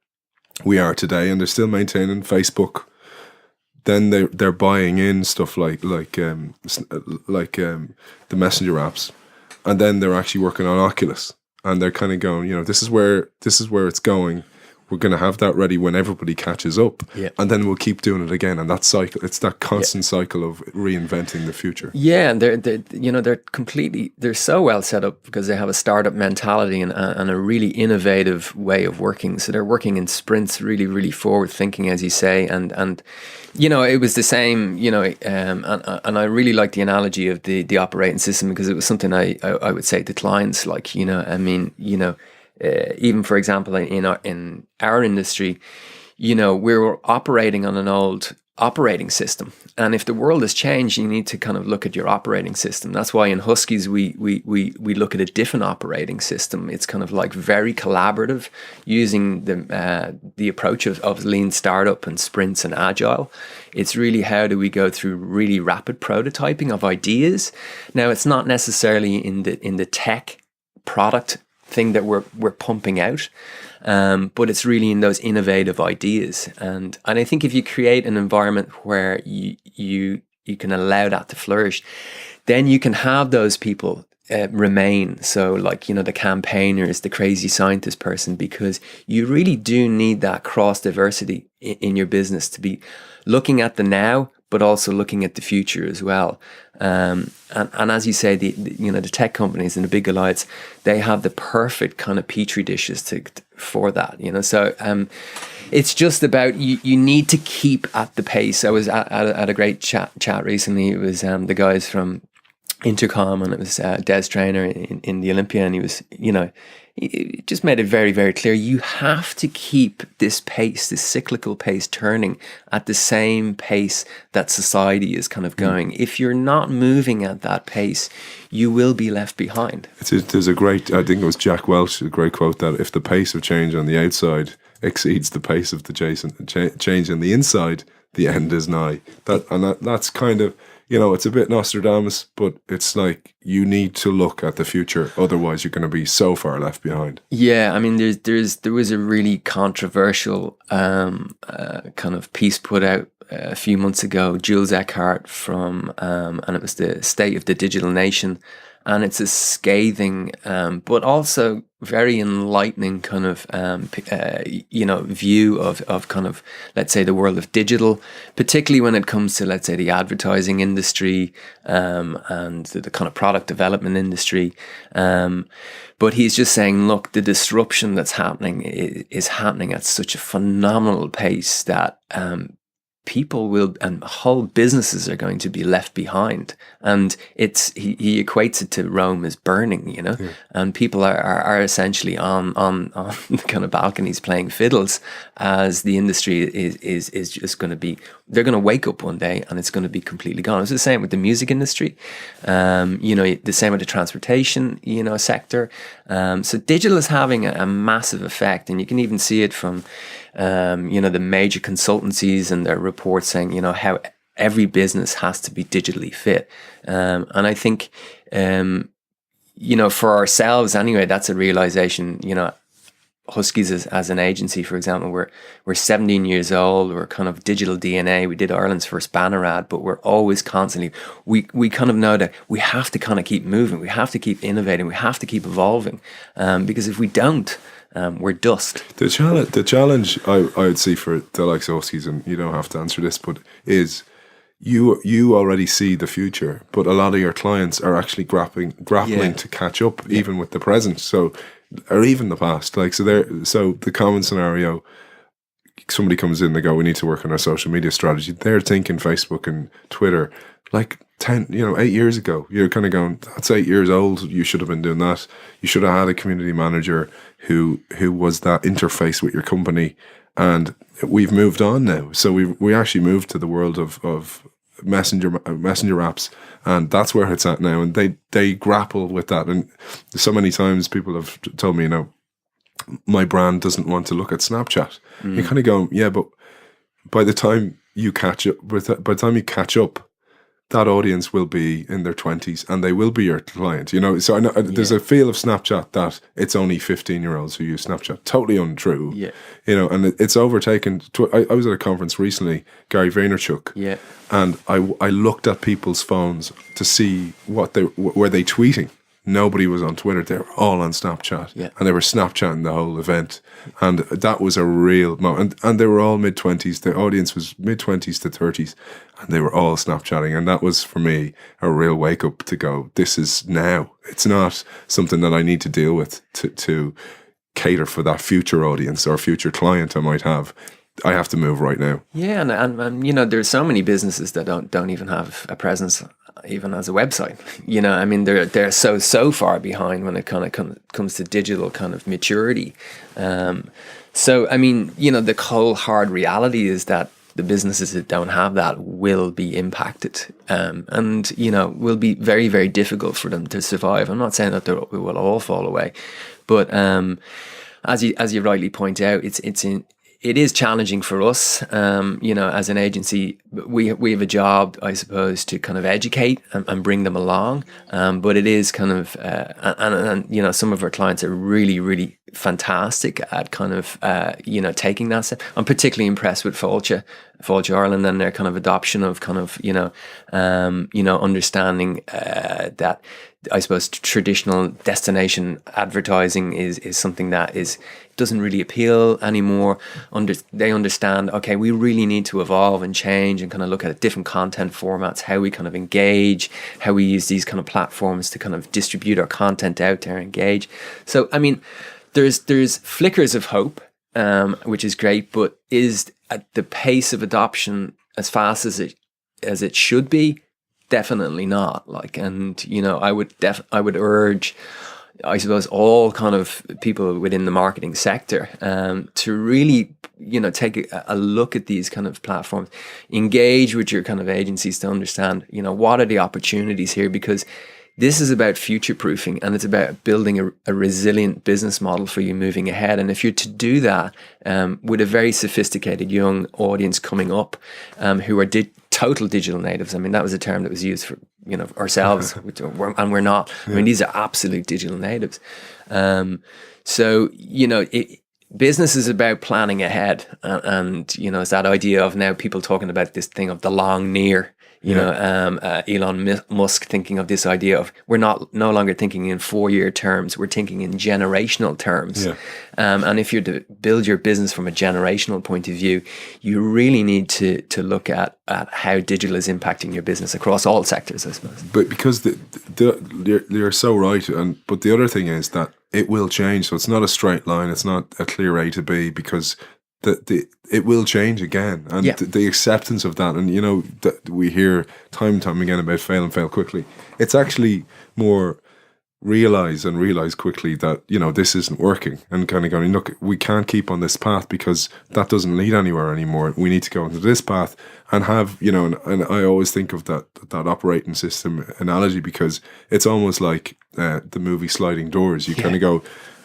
we are today, and they're still maintaining Facebook. Then they're buying in stuff like the messenger apps, and then they're actually working on Oculus, and they're kind of going, this is where it's going. We're going to have that ready when everybody catches up, and then we'll keep doing it again. And that cycle, it's that constant cycle of reinventing the future. Yeah, and they're so well set up, because they have a startup mentality and a really innovative way of working. So they're working in sprints, really, really forward thinking, as you say. And it was the same, and I really like the analogy of the operating system, because it was something I would say to clients, like, even for example, in our industry, we're operating on an old operating system, and if the world has changed, you need to kind of look at your operating system. That's why in Huskies we look at a different operating system. It's kind of like very collaborative, using the approach of lean startup and sprints and agile. It's really, how do we go through really rapid prototyping of ideas? Now, it's not necessarily in the tech product thing that we're pumping out, but it's really in those innovative ideas, and I think if you create an environment where you can allow that to flourish, then you can have those people remain. So, like, the campaigners, the crazy scientist person, because you really do need that cross diversity in your business to be looking at the now, but also looking at the future as well. And as you say, the tech companies and the big Goliaths, they have the perfect kind of petri dishes for that. So it's just about you need to keep at the pace. I was at a great chat recently. It was the guys from Intercom, and it was Des Traynor in the Olympia, and he was, he just made it very, very clear. You have to keep this pace, this cyclical pace, turning at the same pace that society is kind of going. If you're not moving at that pace, you will be left behind. There's a great, I think it was Jack Welch, a great quote, that if the pace of change on the outside exceeds the pace of the change on the inside, the end is nigh. That's kind of, it's a bit Nostradamus, but it's like, you need to look at the future, otherwise you're going to be so far left behind. Yeah, I mean, there was a really controversial kind of piece put out a few months ago, Jules Eckhart from, and it was the State of the Digital Nation, and it's a scathing, but also very enlightening kind of, view of kind of, let's say, the world of digital, particularly when it comes to, let's say, the advertising industry, and the kind of product development industry. But he's just saying, look, the disruption that's happening is happening at such a phenomenal pace that, people will, and whole businesses are going to be left behind. And he equates it to Rome as burning, you know, and people are essentially on the kind of balconies playing fiddles, as the industry is just going to be, they're going to wake up one day and it's going to be completely gone. It's the same with the music industry, you know, the same with the transportation, you know, sector. So digital is having a massive effect, and you can even see it from, you know, the major consultancies and their reports saying, you know, how every business has to be digitally fit. And I think, you know, for ourselves anyway, that's a realization. You know, Huskies as an agency, for example, we're 17 years old. We're kind of digital DNA. We did Ireland's first banner ad, but we're always constantly, we kind of know that we have to kind of keep moving. We have to keep innovating. We have to keep evolving, because if we don't, we're dust. The challenge I would see for the likes of Huskies, and you don't have to answer this, but is you already see the future, but a lot of your clients are actually grappling to catch up, even with the present. So, or even the past. Like, so the common scenario, somebody comes in, they go, we need to work on our social media strategy. They're thinking Facebook and Twitter like 8 years ago. You're kind of going, that's 8 years old. You should have been doing that. You should have had a community manager who was that interface with your company. And we've moved on now. So we actually moved to the world of messenger apps, and that's where it's at now. And they grapple with that. And so many times people have told me, you know, my brand doesn't want to look at Snapchat. You're kind of going, yeah, but by the time you catch up, that audience will be in their 20s and they will be your client, you know. So I know there's a feel of Snapchat that it's only 15-year-olds who use Snapchat. Totally untrue. Yeah. You know, and it's overtaken. I was at a conference recently, Gary Vaynerchuk. Yeah. And I looked at people's phones to see were they tweeting. Nobody was on Twitter. They were all on Snapchat. Yeah. And they were Snapchatting the whole event. And that was a real moment. And they were all mid-20s. The audience was mid-20s to 30s. And they were all Snapchatting. And that was, for me, a real wake-up to go, this is now. It's not something that I need to deal with to cater for that future audience or future client I might have. I have to move right now. Yeah, and you know, there's so many businesses that don't even have a presence even as a website. You know, I mean, they're so far behind when it kind of comes to digital kind of maturity. So, I mean, you know, the cold hard reality is that the businesses that don't have that will be impacted, and you know, will be very, very difficult for them to survive. I'm not saying that they will all fall away, but as you rightly point out, it is challenging for us, you know, as an agency. We have a job, I suppose, to kind of educate and bring them along. But it is kind of, and you know, some of our clients are really, really fantastic at kind of, you know, taking that step. I'm particularly impressed with Fáilte Ireland and their kind of adoption of kind of, you know, understanding that, I suppose, traditional destination advertising is something that doesn't really appeal anymore. They understand, okay, we really need to evolve and change and kind of look at different content formats, how we kind of engage, how we use these kind of platforms to kind of distribute our content out there, engage. So, I mean, there's flickers of hope, which is great, but is at the pace of adoption as fast as it should be? Definitely not. Like, and you know, I would urge, I suppose, all kind of people within the marketing sector to really, you know, take a look at these kind of platforms, engage with your kind of agencies to understand, you know, what are the opportunities here, because this is about future proofing and it's about building a resilient business model for you moving ahead. And if you're to do that with a very sophisticated young audience coming up who are total digital natives. I mean, that was a term that was used for, you know, ourselves, and we're not. I mean, these are absolute digital natives. So, you know, business is about planning ahead. And, you know, it's that idea of now people talking about this thing of the long near. You know, Elon Musk thinking of this idea of we're no longer thinking in 4-year terms, we're thinking in generational terms. Yeah. And if you're to build your business from a generational point of view, you really need to look at how digital is impacting your business across all sectors, I suppose. But because you're so right, but the other thing is that it will change. So it's not a straight line. It's not a clear A to B, because it will change again, and Yeah. the acceptance of that, and that we hear time and time again about fail and fail quickly. It's actually more realize quickly that this isn't working, and kind of going, look, we can't keep on this path because that doesn't lead anywhere anymore. We need to go into this path and have and I always think of that operating system analogy, because it's almost like the movie Sliding Doors. You kind of go,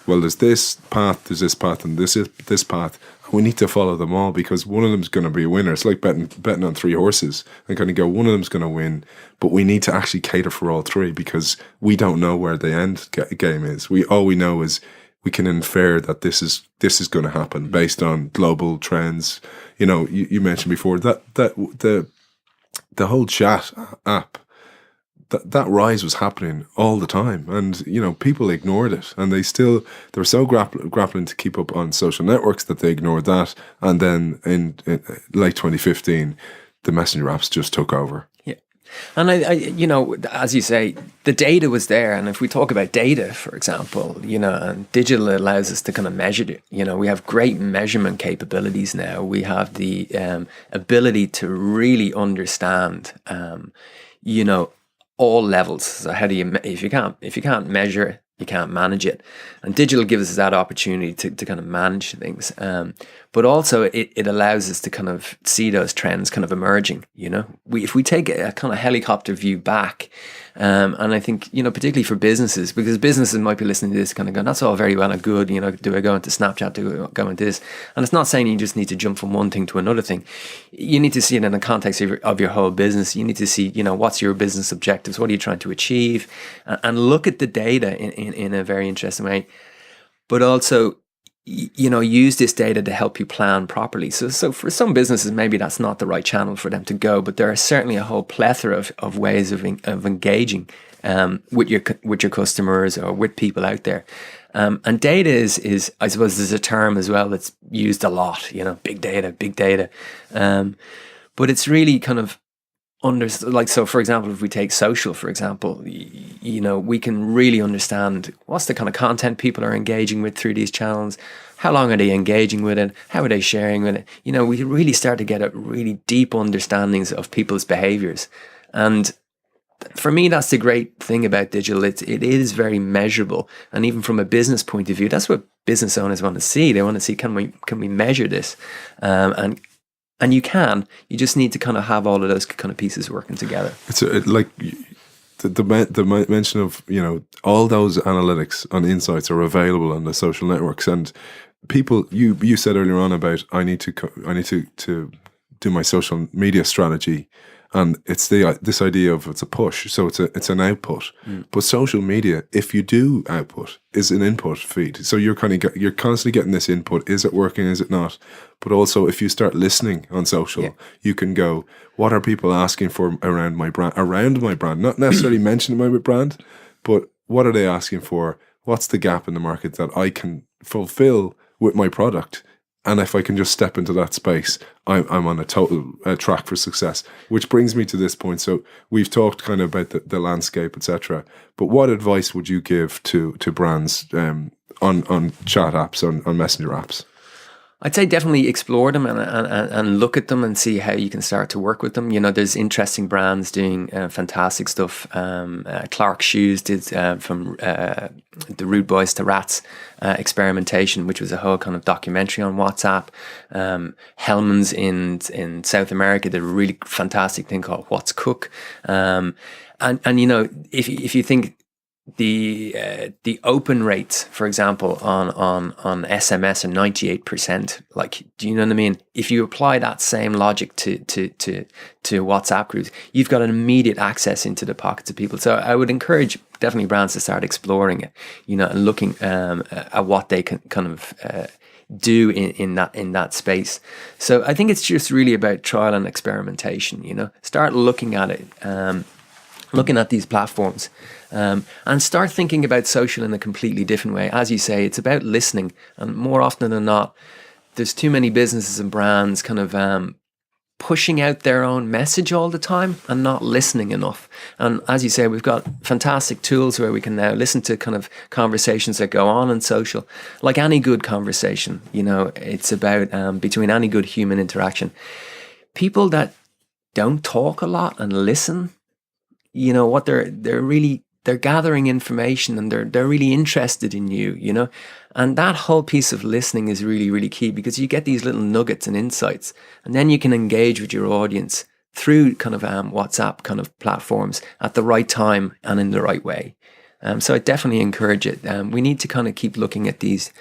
well, there's this path, and this path. We need to follow them all because one of them's going to be a winner. It's like betting on 3 horses and kind of go, one of them's going to win, but we need to actually cater for all 3 because we don't know where the end game is. All we know is we can infer that this is going to happen based on global trends. You mentioned before that the whole chat app. That rise was happening all the time, and people ignored it, and they were so grappling to keep up on social networks that they ignored that. And then in late 2015, the messenger apps just took over. Yeah, and I as you say, the data was there, and if we talk about data, for example, and digital allows us to kind of measure it. We have great measurement capabilities now. We have the ability to really understand, all levels. So how do you, if you can't measure it, you can't manage it. And digital gives us that opportunity to kind of manage things. But also it allows us to kind of see those trends kind of emerging, if we take a kind of helicopter view back, and I think, particularly for businesses, because businesses might be listening to this kind of going, that's all very well and good, do I go into Snapchat, do I go into this? And it's not saying you just need to jump from one thing to another thing. You need to see it in the context of your whole business. You need to see, what's your business objectives? What are you trying to achieve? And look at the data in a very interesting way. But also, use this data to help you plan properly. So for some businesses, maybe that's not the right channel for them to go, but there are certainly a whole plethora of ways of engaging with your customers or with people out there. And data is, I suppose, there's a term as well that's used a lot, big data. But it's really kind of so for example, if we take social, for example, we can really understand what's the kind of content people are engaging with through these channels, how long are they engaging with it, how are they sharing with it. We really start to get a really deep understandings of people's behaviors. And for me, that's the great thing about digital. It is very measurable, and even from a business point of view, that's what business owners want to see. They want to see, can we measure this, and you can. You just need to kind of have all of those kind of pieces working together. It's like the mention of all those analytics and insights are available on the social networks, and people. You said earlier on about I need to do my social media strategy. And it's this idea of it's a push, so it's an output. But social media, if you do output, is an input feed. So you're constantly getting this input. Is it working? Is it not? But also, if you start listening on social, you can go, what are people asking for around my brand? Not necessarily mentioning my brand, but what are they asking for? What's the gap in the market that I can fulfill with my product? And if I can just step into that space, I'm on a total track for success. Which brings me to this point. So we've talked kind of about the landscape, etc. But what advice would you give to brands on chat apps, on messenger apps? I'd say definitely explore them and look at them and see how you can start to work with them. There's interesting brands doing fantastic stuff. Clark Shoes did from the Rude Boys to Rats experimentation, which was a whole kind of documentary on WhatsApp. Hellman's in South America did a really fantastic thing called What's Cook. And if you think the open rates, for example, on SMS are 98%. Like, do you know what I mean? If you apply that same logic to WhatsApp groups, you've got an immediate access into the pockets of people. So I would encourage definitely brands to start exploring it, and looking at what they can kind of do in that space. So I think it's just really about trial and experimentation. Start looking at it. Looking at these platforms and start thinking about social in a completely different way. As you say, it's about listening. And more often than not, there's too many businesses and brands kind of pushing out their own message all the time and not listening enough. And as you say, we've got fantastic tools where we can now listen to kind of conversations that go on in social. Like any good conversation, you know, it's about between any good human interaction. People that don't talk a lot and listen, you know, what they're gathering information and they're really interested in you, you know. And that whole piece of listening is really, really key, because you get these little nuggets and insights, and then you can engage with your audience through kind of WhatsApp kind of platforms at the right time and in the right way. So I definitely encourage it. We need to kind of keep looking at these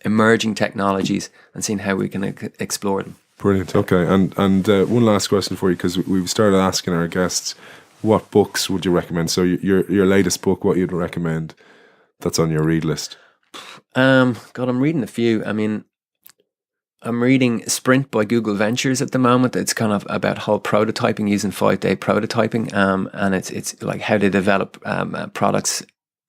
emerging technologies and seeing how we can explore them. Brilliant. Okay. And one last question for you, because we've started asking our guests, what books would you recommend? So your latest book, what you'd recommend that's on your read list? God, I'm reading a few. I mean, I'm reading Sprint by Google Ventures at the moment. It's kind of about whole prototyping, using 5-day prototyping, and it's like how to develop products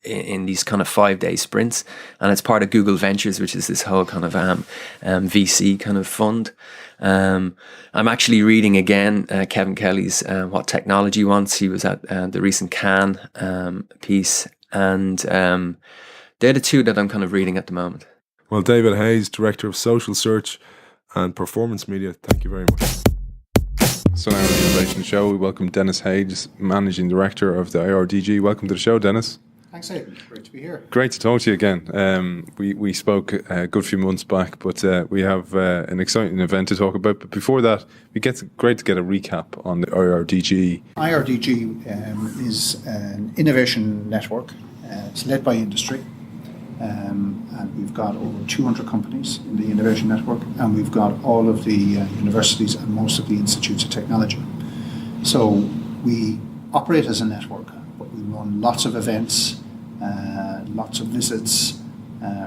in these kind of 5-day sprints. And it's part of Google Ventures, which is this whole kind of VC kind of fund. I'm actually reading again Kevin Kelly's What Technology Wants. He was at the recent Cannes piece, and they're the two that I'm kind of reading at the moment. Well, David Hayes, Director of Social Search and Performance Media, thank you very much. So now on the Innovation Show, we welcome Dennis Hayes, Managing Director of the IRDG. Welcome to the show, Dennis. Thanks, Aidan. Great to be here. Great to talk to you again. We spoke a good few months back, but we have an exciting event to talk about. But before that, great to get a recap on the IRDG. IRDG is an innovation network. It's led by industry. And we've got over 200 companies in the innovation network, and we've got all of the universities and most of the institutes of technology. So we operate as a network, but we run lots of events, lots of visits,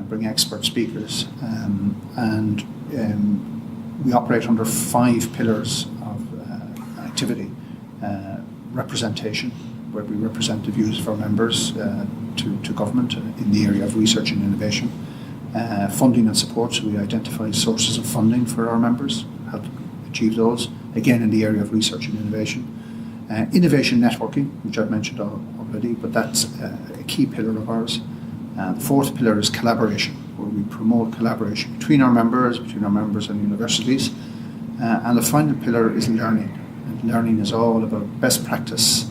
bring expert speakers, and we operate under 5 pillars of activity. Representation, where we represent the views of our members to government in the area of research and innovation. Funding and support, so we identify sources of funding for our members, help achieve those, again in the area of research and innovation. Innovation networking, which I've mentioned already, but that's a key pillar of ours. The 4th pillar is collaboration, where we promote collaboration between our members and universities. And the final pillar is learning. And learning is all about best practice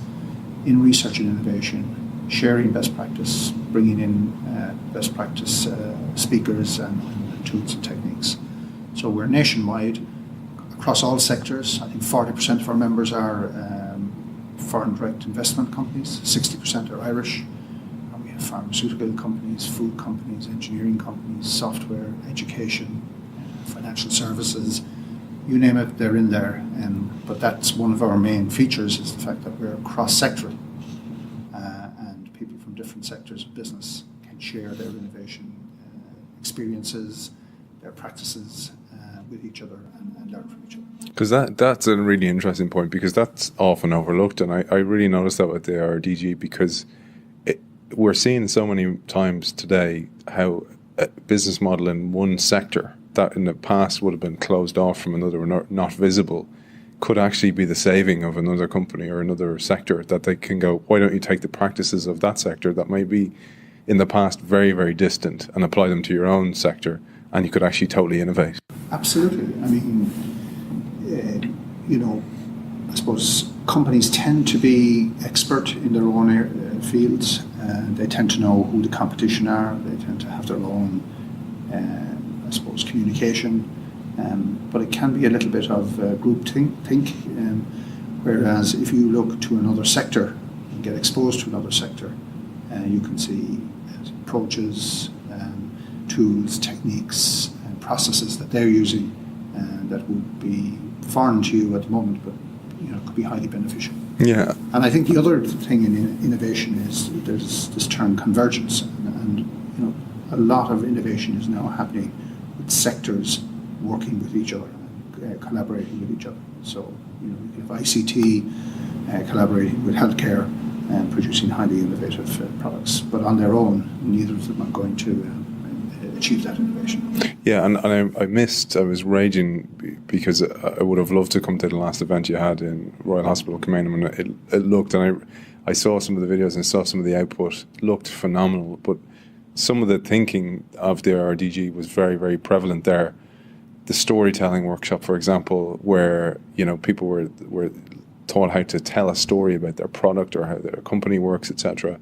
in research and innovation, sharing best practice, bringing in best practice speakers and tools and techniques. So we're nationwide, across all sectors. I think 40% of our members are foreign direct investment companies, 60% are Irish. And we have pharmaceutical companies, food companies, engineering companies, software, education, financial services. You name it, they're in there. But that's one of our main features, is the fact that we're cross-sectoral. And people from different sectors of business can share their innovation experiences, their practices with each other and learn from each other. Because that's a really interesting point, because that's often overlooked. And I really noticed that with the IRDG, because we're seeing so many times today how a business model in one sector that in the past would have been closed off from another or not visible could actually be the saving of another company or another sector, that they can go, why don't you take the practices of that sector that may be in the past very, very distant and apply them to your own sector, and you could actually totally innovate. Absolutely. I mean, I suppose companies tend to be expert in their own fields. They tend to know who the competition are. They tend to have their own, communication. But it can be a little bit of group think. Whereas if you look to another sector and get exposed to another sector, you can see approaches, tools, techniques, and processes that they're using that would be foreign to you at the moment, but could be highly beneficial. Yeah. And I think the other thing in innovation is there's this term convergence, and a lot of innovation is now happening with sectors working with each other, collaborating with each other. So you have ICT collaborating with healthcare and producing highly innovative products, but on their own, neither of them are going to achieve that innovation. Yeah, and I was raging because I would have loved to come to the last event you had in Royal Hospital Kilmainham, and it looked, and I saw some of the videos and saw some of the output, it looked phenomenal, but some of the thinking of the RDG was very, very prevalent there. The storytelling workshop, for example, where people were taught how to tell a story about their product or how their company works, etc.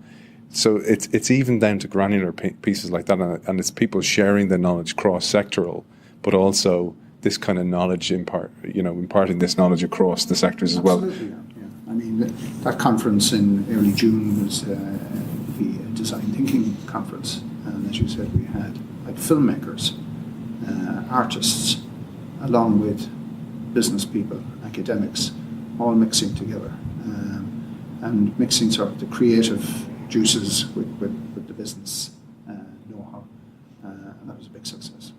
So it's even down to granular pieces like that, and it's people sharing the knowledge cross-sectoral, but also this kind of knowledge imparting this knowledge across the sectors as well. Absolutely, yeah. I mean, that conference in early June was the Design Thinking Conference, and as you said, we had filmmakers, artists, along with business people, academics, all mixing together, and mixing sort of the creative juices with the business know-how, and that was a big success.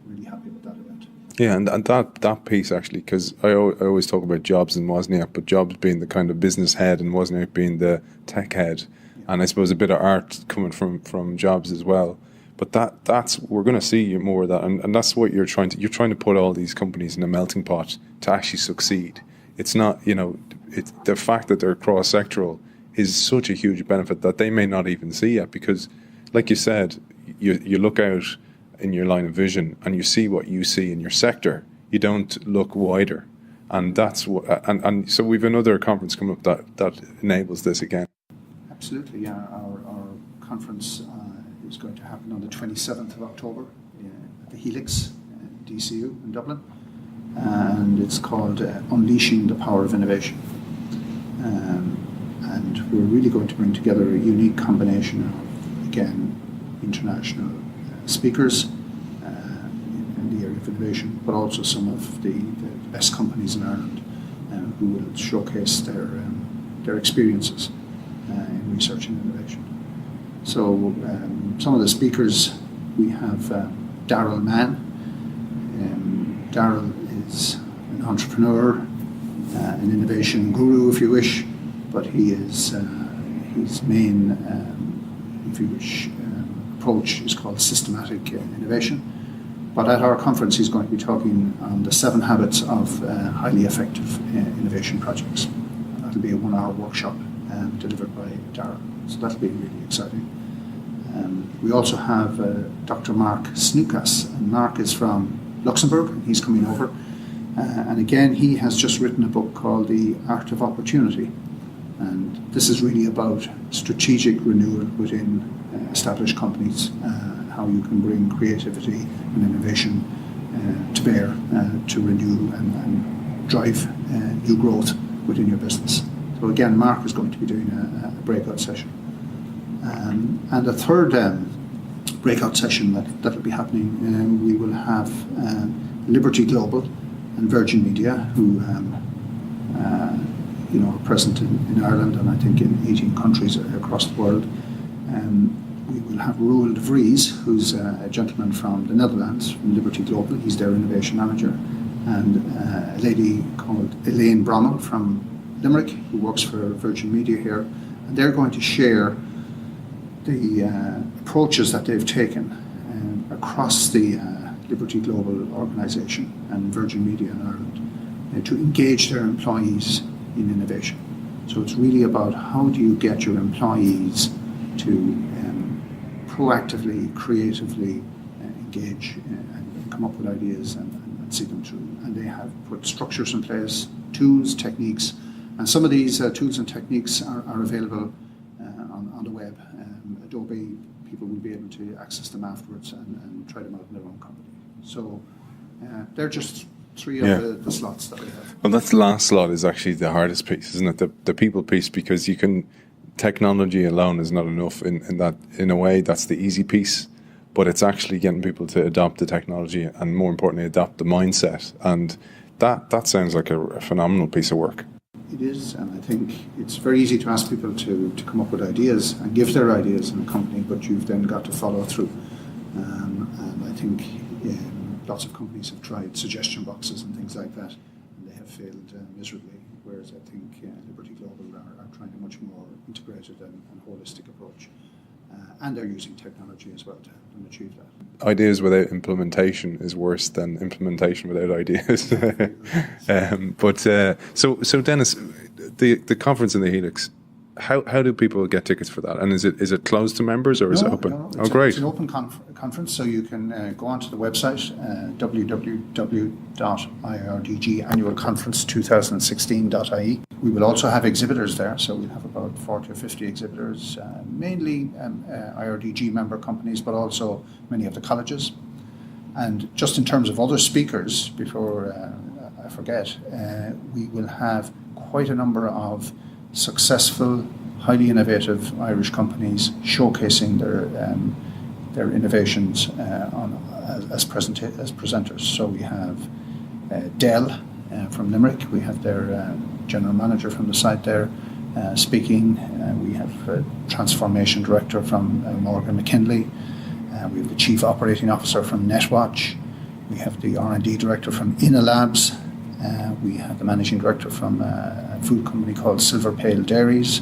Really happy with that event. Yeah, and that piece actually, because I always talk about Jobs and Wozniak, but Jobs being the kind of business head and Wozniak being the tech head, and I suppose a bit of art coming from Jobs as well. But that's we're going to see more of that, and that's what you're trying to put all these companies in a melting pot to actually succeed. It's not it's the fact that they're cross-sectoral is such a huge benefit that they may not even see yet, because, like you said, you look out in your line of vision and you see what you see in your sector. You don't look wider, and that's what. And so we've another conference coming up that enables this again. Absolutely, yeah. Our conference is going to happen on the 27th of October at the Helix DCU in Dublin, and it's called Unleashing the Power of Innovation. And we're really going to bring together a unique combination of, again, international speakers in the area of innovation, but also some of the best companies in Ireland who will showcase their experiences in research and innovation. So some of the speakers, we have Daryl Mann. Daryl is an entrepreneur, an innovation guru, if you wish, but he is his main, if you wish, approach is called systematic innovation. But at our conference, he's going to be talking on the 7 habits of highly effective innovation projects. And that'll be a 1-hour workshop delivered by Darrell. So that'll be really exciting. We also have Dr. Mark Snukas, and Mark is from Luxembourg, and he's coming over. And again, he has just written a book called The Art of Opportunity. And this is really about strategic renewal within established companies, how you can bring creativity and innovation to bear to renew and drive new growth within your business. So again, Mark is going to be doing a breakout session. And a third breakout session that will be happening, we will have Liberty Global and Virgin Media, who are present in Ireland and I think in 18 countries across the world. We will have Roel de Vries, who's a gentleman from the Netherlands, from Liberty Global. He's their innovation manager. And a lady called Elaine Brommel from Limerick, who works for Virgin Media here. And they're going to share the approaches that they've taken across the Liberty Global organisation and Virgin Media in Ireland to engage their employees in innovation. So it's really about how do you get your employees to proactively, creatively engage and come up with ideas and see them through. And they have put structures in place, tools, techniques, and some of these tools and techniques are available on the web. Adobe people will be able to access them afterwards and try them out in their own company. So they're just 3 of the slots that we have. Well, that's the last slot is actually the hardest piece, isn't it? The people piece, because technology alone is not enough in that, in a way, that's the easy piece, but it's actually getting people to adopt the technology and, more importantly, adopt the mindset. And that sounds like a phenomenal piece of work. It is, and I think it's very easy to ask people to come up with ideas and give their ideas in a company, but you've then got to follow through. And I think lots of companies have tried suggestion boxes and things like that, and they have failed miserably, whereas I think Liberty Global are trying a much more integrated and holistic approach. and they're using technology as well to help them achieve that. Ideas without implementation is worse than implementation without ideas. So Dennis, the conference in the Helix, how do people get tickets for that? And is it closed to members or is it open? No, Oh, great. It's an open conference, so you can go onto the website, www.irdgannualconference2016.ie. We will also have exhibitors there, so we'll have about 40 or 50 exhibitors, mainly IRDG member companies, but also many of the colleges. And just in terms of other speakers, before I forget, we will have quite a number of successful, highly innovative Irish companies showcasing their innovations as presenters. So we have Dell from Limerick. We have their general manager from the site there speaking. We have a transformation director from Morgan McKinley. We have the chief operating officer from NetWatch. We have the R&D director from InnoLabs. We have the managing director from a food company called Silver Pale Dairies.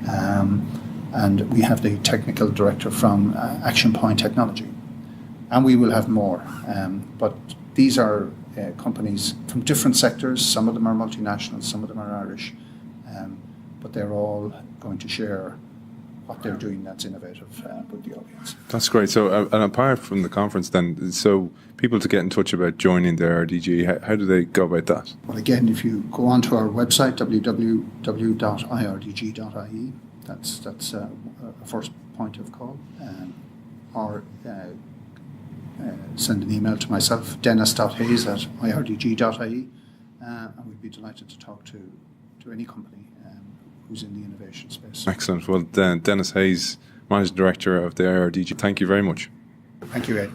And we have the technical director from Action Point Technology. And we will have more. But these are companies from different sectors. Some of them are multinational, some of them are Irish. But they're all going to share what they're doing that's innovative with the audience. That's great. So, and apart from the conference, then, so people to get in touch about joining the IRDG, how do they go about that? Well, again, if you go onto our website, www.irdg.ie, that's a first point of call, or send an email to myself, dennis.hayes@irdg.ie, and we'd be delighted to talk to any company who's in the innovation space. Excellent. Well, Dennis Hayes, Managing Director of the IRDG, thank you very much. Thank you, Ed.